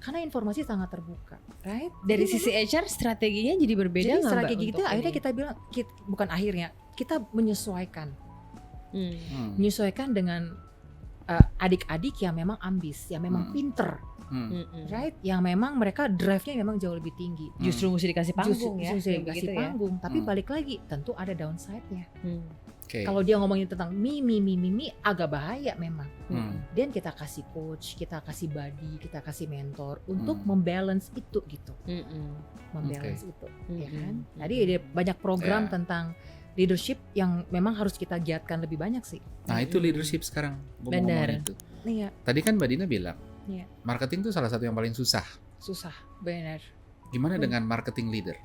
karena informasi sangat terbuka, right? Dari sisi HR strateginya jadi berbeda. Jadi strategi kita akhirnya kita bilang bukan akhirnya, kita menyesuaikan, menyesuaikan dengan adik-adik yang memang ambis, yang memang pinter, right? Yang memang mereka drive-nya memang jauh lebih tinggi. Justru mesti dikasih panggung Justru dikasih panggung, tapi balik lagi tentu ada downside-nya. Kalau dia ngomongin tentang mi agak bahaya memang. Dan kita kasih coach, kita kasih buddy, kita kasih mentor untuk membalance itu gitu. Membalance itu, ya kan? Tadi ada banyak program tentang leadership yang memang harus kita giatkan lebih banyak sih. Nah itu leadership sekarang. Ngomong itu. Tadi kan Mbak Dina bilang, marketing itu salah satu yang paling susah. Susah, benar. Gimana dengan marketing leader?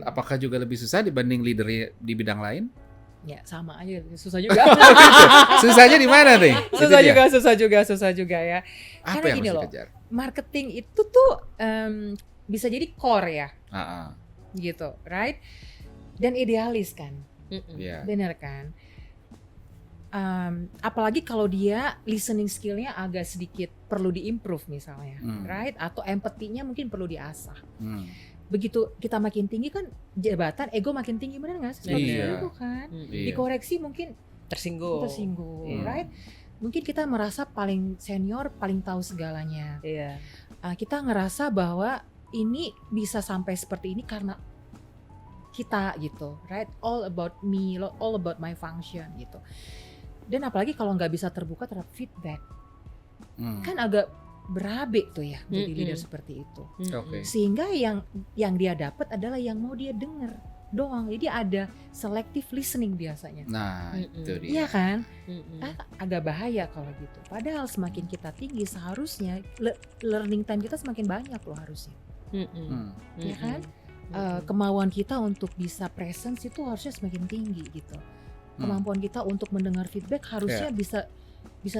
Apakah juga lebih susah dibanding leader di bidang lain? Ya sama aja, susah juga. Susahnya di mana nih? Susah juga ya. Apa Karena yang gini mesti loh, kejar? marketing itu tuh bisa jadi core ya, gitu, right? Dan idealis kan, Iya. bener kan? Apalagi kalau dia listening skillnya agak sedikit perlu diimprove misalnya, right? Atau empatinya mungkin perlu diasah. Begitu kita makin tinggi kan jabatan, ego makin tinggi, bener nggak sih? Iya. Itu kan, Iya. dikoreksi mungkin Tersinggung. right? Mungkin kita merasa paling senior, paling tahu segalanya. Iya. Kita ngerasa bahwa ini bisa sampai seperti ini karena kita gitu, right? All about me, all about my function gitu. Dan apalagi kalau nggak bisa terbuka terhadap feedback, kan agak berabe tuh ya jadi leader seperti itu. Oke. Sehingga yang dia dapat adalah yang mau dia denger doang. Jadi ada selective listening biasanya. Nah, itu dia. Iya kan? Agak bahaya kalau gitu. Padahal semakin kita tinggi seharusnya learning time kita semakin banyak loh harusnya. Ya kan? Kemauan kita untuk bisa presence itu harusnya semakin tinggi gitu. Kemampuan kita untuk mendengar feedback harusnya bisa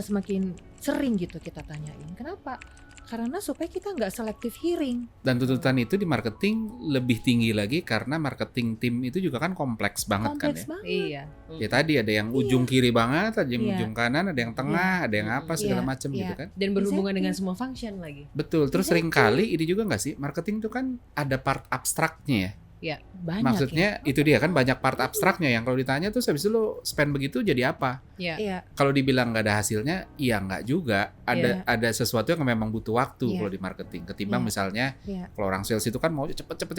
semakin sering gitu kita tanyain. Kenapa? Karena supaya kita nggak selective hearing. Dan tuntutan itu di marketing lebih tinggi lagi karena marketing tim itu juga kan kompleks banget Kompleks kan ya. banget. Iya. Ya tadi ada yang ujung kiri banget, ada yang Iya. ujung kanan, ada yang tengah, ada yang apa segala Iya. macam Iya. gitu kan. Dan berhubungan Exactly. dengan semua function lagi. Betul. Terus Exactly. seringkali ini juga nggak sih, marketing itu kan ada part abstraknya ya. Banyak Maksudnya itu dia kan banyak part abstraknya yang kalau ditanya tuh habis itu lo spend begitu jadi apa? Iya. Iya. Kalau dibilang nggak ada hasilnya, iya nggak juga. Ada sesuatu yang memang butuh waktu Iya. kalau di marketing. Ketimbang Iya. misalnya Iya. kalau orang sales itu kan mau cepet.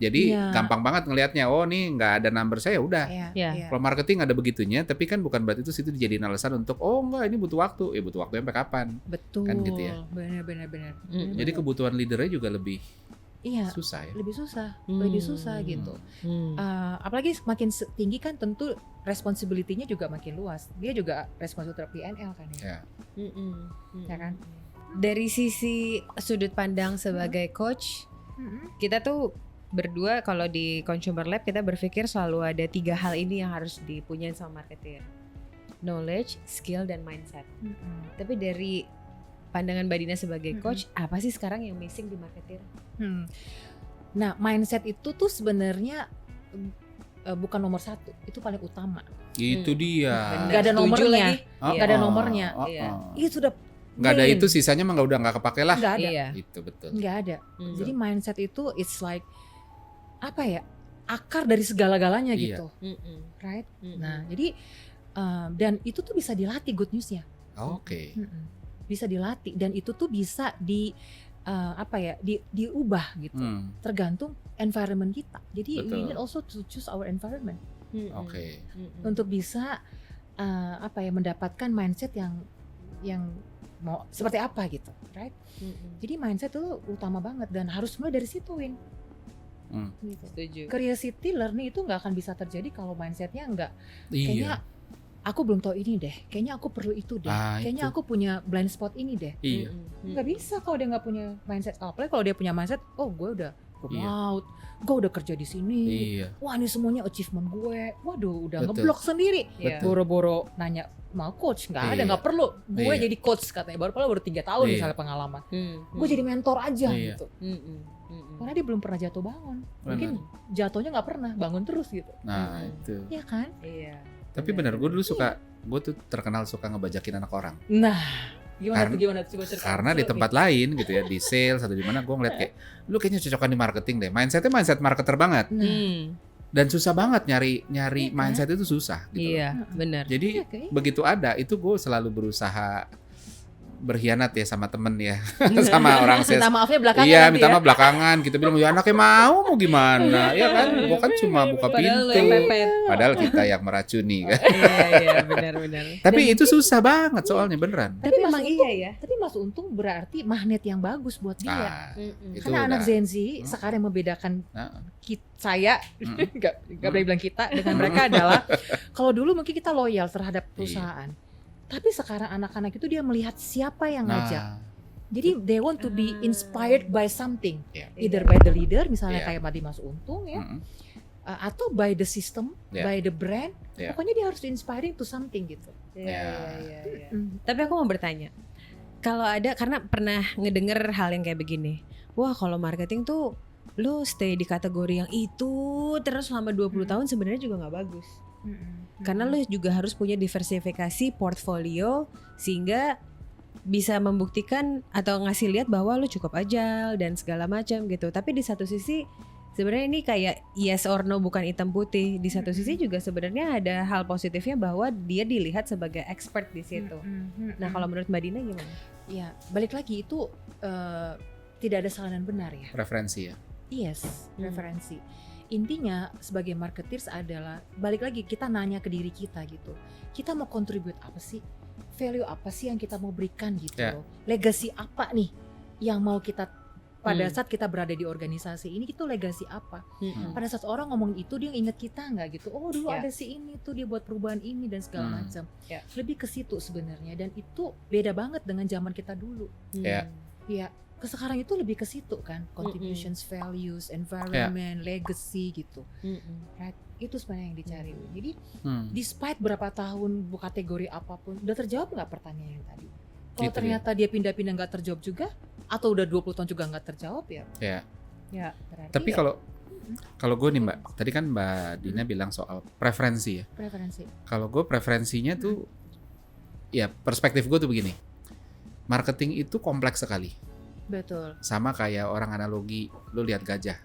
Jadi Iya. gampang banget ngelihatnya. Oh nih nggak ada number saya udah. Iya. Iya. Iya. Kalau marketing ada begitunya, tapi kan bukan berarti itu situ dijadiin alasan untuk oh enggak ini butuh waktu. Butuh waktu sampai kapan? Betul. Kan gitu ya. Benar. Jadi kebutuhan leadernya juga lebih Iya. susah ya. Lebih susah gitu. Apalagi semakin tinggi kan tentu responsibility-nya juga makin luas. Dia juga responsible terhadap PNL kan ya. Ya. Ya kan? Dari sisi sudut pandang sebagai coach, kita tuh berdua kalau di Consumer Lab kita berpikir selalu ada 3 hal ini yang harus dipunyain sama marketer. Knowledge, skill, dan mindset. Tapi dari pandangan Mbak Dina sebagai coach, apa sih sekarang yang missing di marketer? Nah, mindset itu tuh sebenarnya bukan nomor 1, itu paling utama. Itu dia. Benar. Gak ada Setuju nomornya. lagi. Gak ada nomornya. Iya. Itu sudah Nggak ada main. itu sisanya mah udah nggak kepake lah. Nggak ada. Iya. Itu betul. Nggak ada. Hmm. Jadi mindset itu it's like apa ya? Akar dari segala-galanya Iya. gitu, right? Nah, jadi dan itu tuh bisa dilatih, good newsnya. Oke. Bisa dilatih dan itu tuh bisa diubah gitu. Tergantung environment kita. Jadi we Betul. need also to choose our environment Oke. untuk bisa mendapatkan mindset yang mau seperti apa gitu, right? Jadi mindset itu utama banget dan harus mulai dari situ, Win. Gitu. Setuju. Curiosity learning itu nggak akan bisa terjadi kalau mindsetnya nggak kayaknya Iya. aku belum tahu ini deh, kayaknya aku perlu itu deh, kayaknya itu. aku punya blind spot ini deh. Iya. Nggak bisa kalau dia nggak punya mindset. Apalagi kalau dia punya mindset, oh gue udah Iya. out, gue udah kerja di sini, Iya. wah ini semuanya achievement gue, waduh udah Betul. ngeblok sendiri. Iya. Betul. Boro-boro nanya mau coach, nggak ada, Iya. nggak perlu. Gue Iya. jadi coach katanya, baru 3 tahun Iya. misalnya pengalaman. Gue jadi mentor aja Iya. gitu. Karena dia belum pernah jatuh bangun. Mungkin jatuhnya nggak pernah, bangun terus gitu. Nah itu. Iya kan? Iya. Tapi benar gue dulu gue tuh terkenal suka ngebajakin anak orang. Nah, gimana Karena- tuh coba cerita. Karena di tempat lain gitu ya, di sales atau di mana gue ngeliat kayak lu kayaknya cocokan di marketing deh. Mindsetnya mindset marketer banget Nah, dan susah banget nyari Iya kan? mindset itu susah gitu. Iya, benar. Jadi iya, kayak- begitu ada itu gue selalu berusaha berkhianat ya sama temen ya sama orang sales. minta maafnya belakangan. Iya, nanti minta ya. maaf belakangan gitu bilang ya anaknya mau gimana ya kan, gua kan cuma buka Padahal pintu yang pepet. padahal kita yang meracuni kan. Iya, benar-benar. Tapi itu susah banget soalnya beneran. Tapi Mas memang Untung- iya ya. Tapi Mas Untung berarti magnet yang bagus buat dia. Nah, itu Karena anak udah. Gen Z sekarang yang membedakan Nah, saya, nggak boleh bilang kita dengan mereka adalah kalau dulu mungkin kita loyal terhadap perusahaan. Tapi sekarang anak-anak itu dia melihat siapa yang ngajak. Jadi they want to be inspired by something, Iya. either by the leader misalnya Iya. kayak tadi Mas Untung ya, Mm-mm. atau by the system, Iya. by the brand. Iya. Pokoknya dia harus inspiring to something gitu. Iya. Ya. Tapi aku mau bertanya, Kalau ada, karena pernah ngedenger hal yang kayak begini. Wah, kalau marketing tuh lo stay di kategori yang itu terus selama 20 tahun sebenarnya juga nggak bagus. Karena lo juga harus punya diversifikasi portfolio sehingga bisa membuktikan atau ngasih lihat bahwa lo cukup agile dan segala macam gitu. Tapi di satu sisi sebenarnya ini kayak yes or no, bukan hitam putih. Di satu sisi juga sebenarnya ada hal positifnya bahwa dia dilihat sebagai expert di situ. Nah, kalau menurut Mbak Dina gimana? Ya, balik lagi itu tidak ada salah dan benar ya. Preferensi ya. Yes, referensi. Intinya sebagai marketers adalah balik lagi kita nanya ke diri kita gitu. Kita mau contribute apa sih? Value apa sih yang kita mau berikan gitu loh. Legacy apa nih yang mau kita pada saat kita berada di organisasi ini, itu legacy apa? Pada saat orang ngomongin itu dia ingat kita nggak gitu? Oh dulu ada si ini tuh dia buat perubahan ini dan segala macam. Lebih ke situ sebenarnya, dan itu beda banget dengan zaman kita dulu. Ya, ke sekarang itu lebih ke situ kan, contributions, values, environment, legacy gitu. Right? Itu sebenarnya yang dicari. Jadi despite berapa tahun bu kategori apapun, udah terjawab nggak pertanyaan yang tadi? Kalau gitu ternyata dia pindah-pindah nggak terjawab juga, atau udah 20 tahun juga nggak terjawab ya. Ya. Tapi kalau gue nih Mbak, tadi kan Mbak Dina bilang soal preferensi ya. Preferensi. Kalau gue preferensinya tuh, ya perspektif gue tuh begini. Marketing itu kompleks sekali. Betul. Sama kayak orang analogi, lu lihat gajah.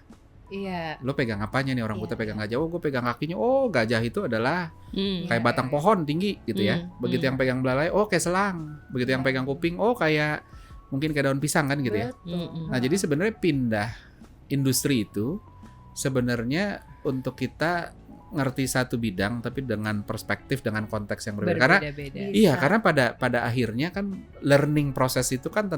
Iya. Lu pegang apanya nih, orang buta pegang gajah. Oh, gue pegang kakinya. Oh, gajah itu adalah kayak batang pohon tinggi gitu ya. Begitu yang pegang belalai, oh kayak selang. Begitu yang pegang kuping, oh kayak mungkin kayak daun pisang kan gitu ya. Nah, jadi sebenarnya pindah industri itu sebenarnya untuk kita ngerti satu bidang tapi dengan perspektif, dengan konteks yang berbeda. Karena karena pada akhirnya kan learning proses itu kan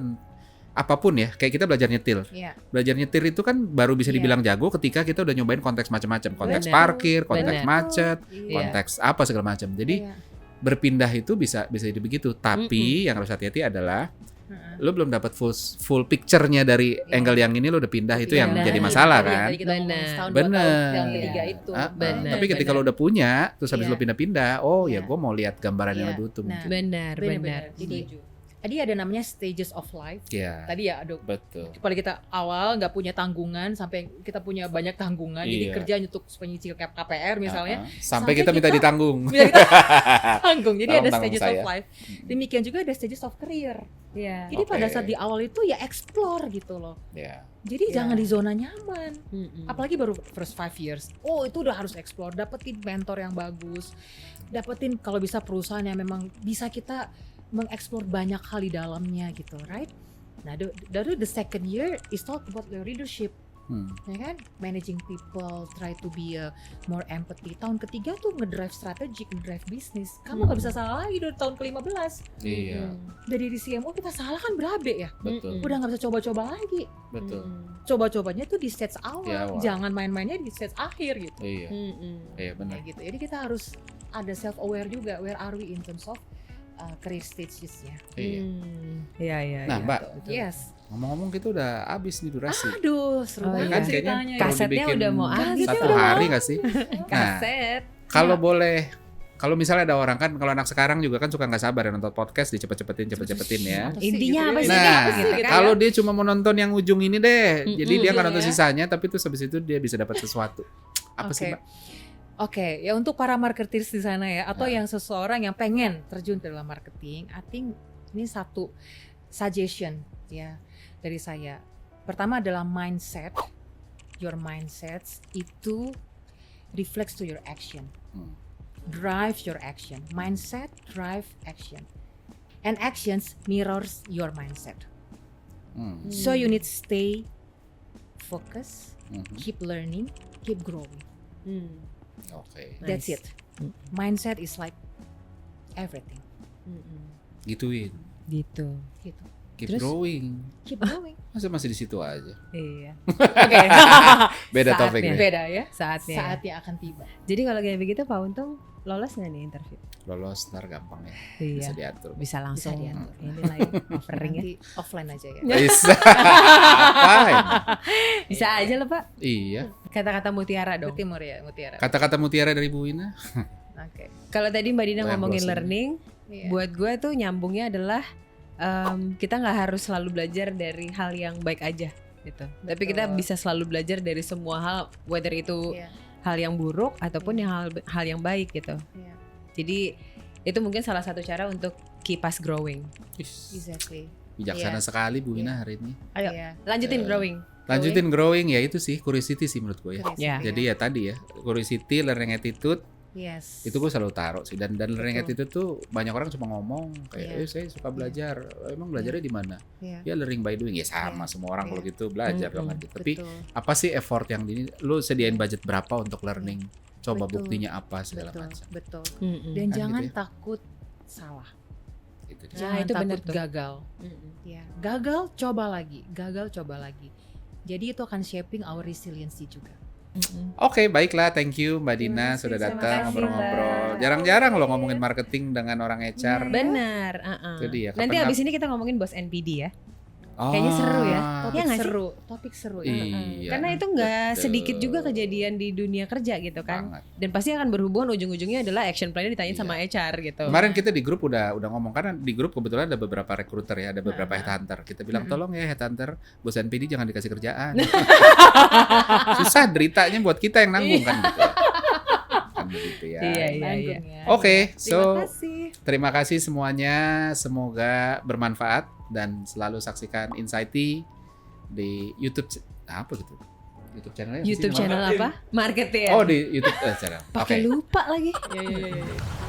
apapun ya, kayak kita belajar nyetir. Belajar nyetir itu kan baru bisa dibilang jago ketika kita udah nyobain konteks macam-macam, konteks parkir, konteks macet, konteks apa segala macam. Jadi berpindah itu bisa jadi begitu. Tapi yang harus hati-hati adalah lu belum dapat full picture-nya dari angle yang ini, lu udah pindah, itu yang jadi masalah kan. Benar. Tapi ketika lu udah punya, terus habis lu pindah-pindah, oh ya gue mau lihat gambaran yang lebih utuh mungkin. Benar. Jadi ada namanya stages of life. Tadi ya, betul. Kalau kita awal nggak punya tanggungan sampai kita punya banyak tanggungan, jadi kerja untuk penyicil KPR misalnya. Sampai kita minta ditanggung. Tanggung. Jadi ada stages of life. Demikian juga ada stages of career. Jadi pada saat di awal itu ya explore gitu loh. Jadi jangan di zona nyaman. Apalagi baru first 5 years. Oh, itu udah harus explore, dapetin mentor yang bagus. Dapetin kalau bisa perusahaan yang memang bisa kita mengeksplor banyak hal di dalamnya gitu, right? Nah, dari the second year is talk about the leadership, ya kan? Managing people, try to be more empathy. Tahun ketiga tuh ngedrive strategic, ngedrive bisnis. Kamu nggak bisa salah lagi dari tahun ke-15. Dari di CMO kita salah kan berabe ya. Betul. Udah nggak bisa coba-coba lagi. Betul. Coba-cobanya tuh di stage awal, jangan main-mainnya di stage akhir gitu. Iya benar. Gitu. Jadi kita harus ada self aware juga. Where are we in terms of career stages-nya. Iya. Nah, Mbak. Ngomong-ngomong gitu udah habis nih durasi. Aduh, seru banget ceritanya. Kasetnya udah mau habis. Satu hari nggak sih? Kaset. Kalau boleh, kalau misalnya ada orang kan, kalau anak sekarang juga kan suka nggak sabar ya nonton podcast, dicepet-cepetin ya. Intinya apa sih? Nah, kalau dia cuma mau nonton yang ujung ini deh, jadi dia nggak nonton sisanya, tapi terus habis itu dia bisa dapat sesuatu. Apa sih, Mbak? Oke, ya untuk para marketers di sana ya, atau yang seseorang yang pengen terjun dalam marketing, I think ini satu suggestion ya dari saya. Pertama adalah mindset. Your mindsets itu reflects to your action. Drive your action. Mindset drive action. And actions mirrors your mindset. So you need to stay focused, keep learning, keep growing. That's it. Mindset is like everything. Gituin. Gitu. Keep growing. Masa masih di situ aja. Iya. Oke. Beda topik ya. Beda ya. Saatnya akan tiba. Jadi kalau kayak begitu Pak Untung lolos nggak nih interview? Lolos, ntar gampang ya. Iya. Bisa diatur. Bisa langsung. Bisa diatur. Ini lagi offering ya. Nanti offline aja ya. Bisa. Bisa aja loh Pak. Iya. Kata-kata mutiara dong. Mutiara. Kata-kata mutiara dari Bu Ina. Oke. Kalau tadi Mbak Dina ngomongin learning, buat gue tuh nyambungnya adalah kita nggak harus selalu belajar dari hal yang baik aja gitu. Tapi kita bisa selalu belajar dari semua hal, whether itu hal yang buruk ataupun yang hal yang baik gitu. Jadi itu mungkin salah satu cara untuk keep us growing. Exactly. Bijaksana sekali Bu Ina hari ini. Ayo lanjutin growing. Lanjutin growing ya itu sih curiosity sih menurut gue ya. Ya. Jadi ya tadi ya curiosity, learning attitude. Yes. Itu gue selalu taruh sih dan learning attitude tuh banyak orang cuma ngomong kayak saya suka belajar. Emang belajarnya di mana? Ya learning by doing ya sama semua orang kalau gitu belajar dong aja. Tapi apa sih effort yang lu sediain budget berapa untuk learning? Coba buktinya apa segala macam. Betul. Dan Kan jangan gitu ya. takut salah. Itu dia. Jangan itu takut benar tuh. gagal. Ya, gagal coba lagi, gagal coba lagi. Jadi itu akan shaping our resiliency juga. Oke, baiklah, thank you Mbak Dina kasih, sudah terima datang kasih, ngobrol-ngobrol. Mbak. Jarang-jarang loh ngomongin marketing dengan orang HR. Benar. Itu dia. Nanti Kapan- abis ini kita ngomongin bos NPD ya. Oh, Kayaknya seru ya. Topik Iya nggak sih? seru, topik seru. Iya. Karena itu nggak betul. sedikit juga kejadian di dunia kerja gitu kan. Banget. Dan pasti akan berhubungan ujung-ujungnya adalah action plan-nya ditanyain sama HR gitu. Kemarin kita di grup udah ngomong karena di grup kebetulan ada beberapa recruiter ya, ada beberapa headhunter. Kita bilang tolong ya headhunter, bos NPD jangan dikasih kerjaan. Susah deritanya buat kita yang nanggung kan gitu ya. Kan begitu ya. Iya. Nanggung ya. Oke, Terima so kasih. terima kasih semuanya, semoga bermanfaat dan selalu saksikan Insighty di YouTube apa gitu? YouTube channelnya apa sih YouTube namanya? channel apa? Marketing. Oh di YouTube channel. Pakai lupa lagi. Ya.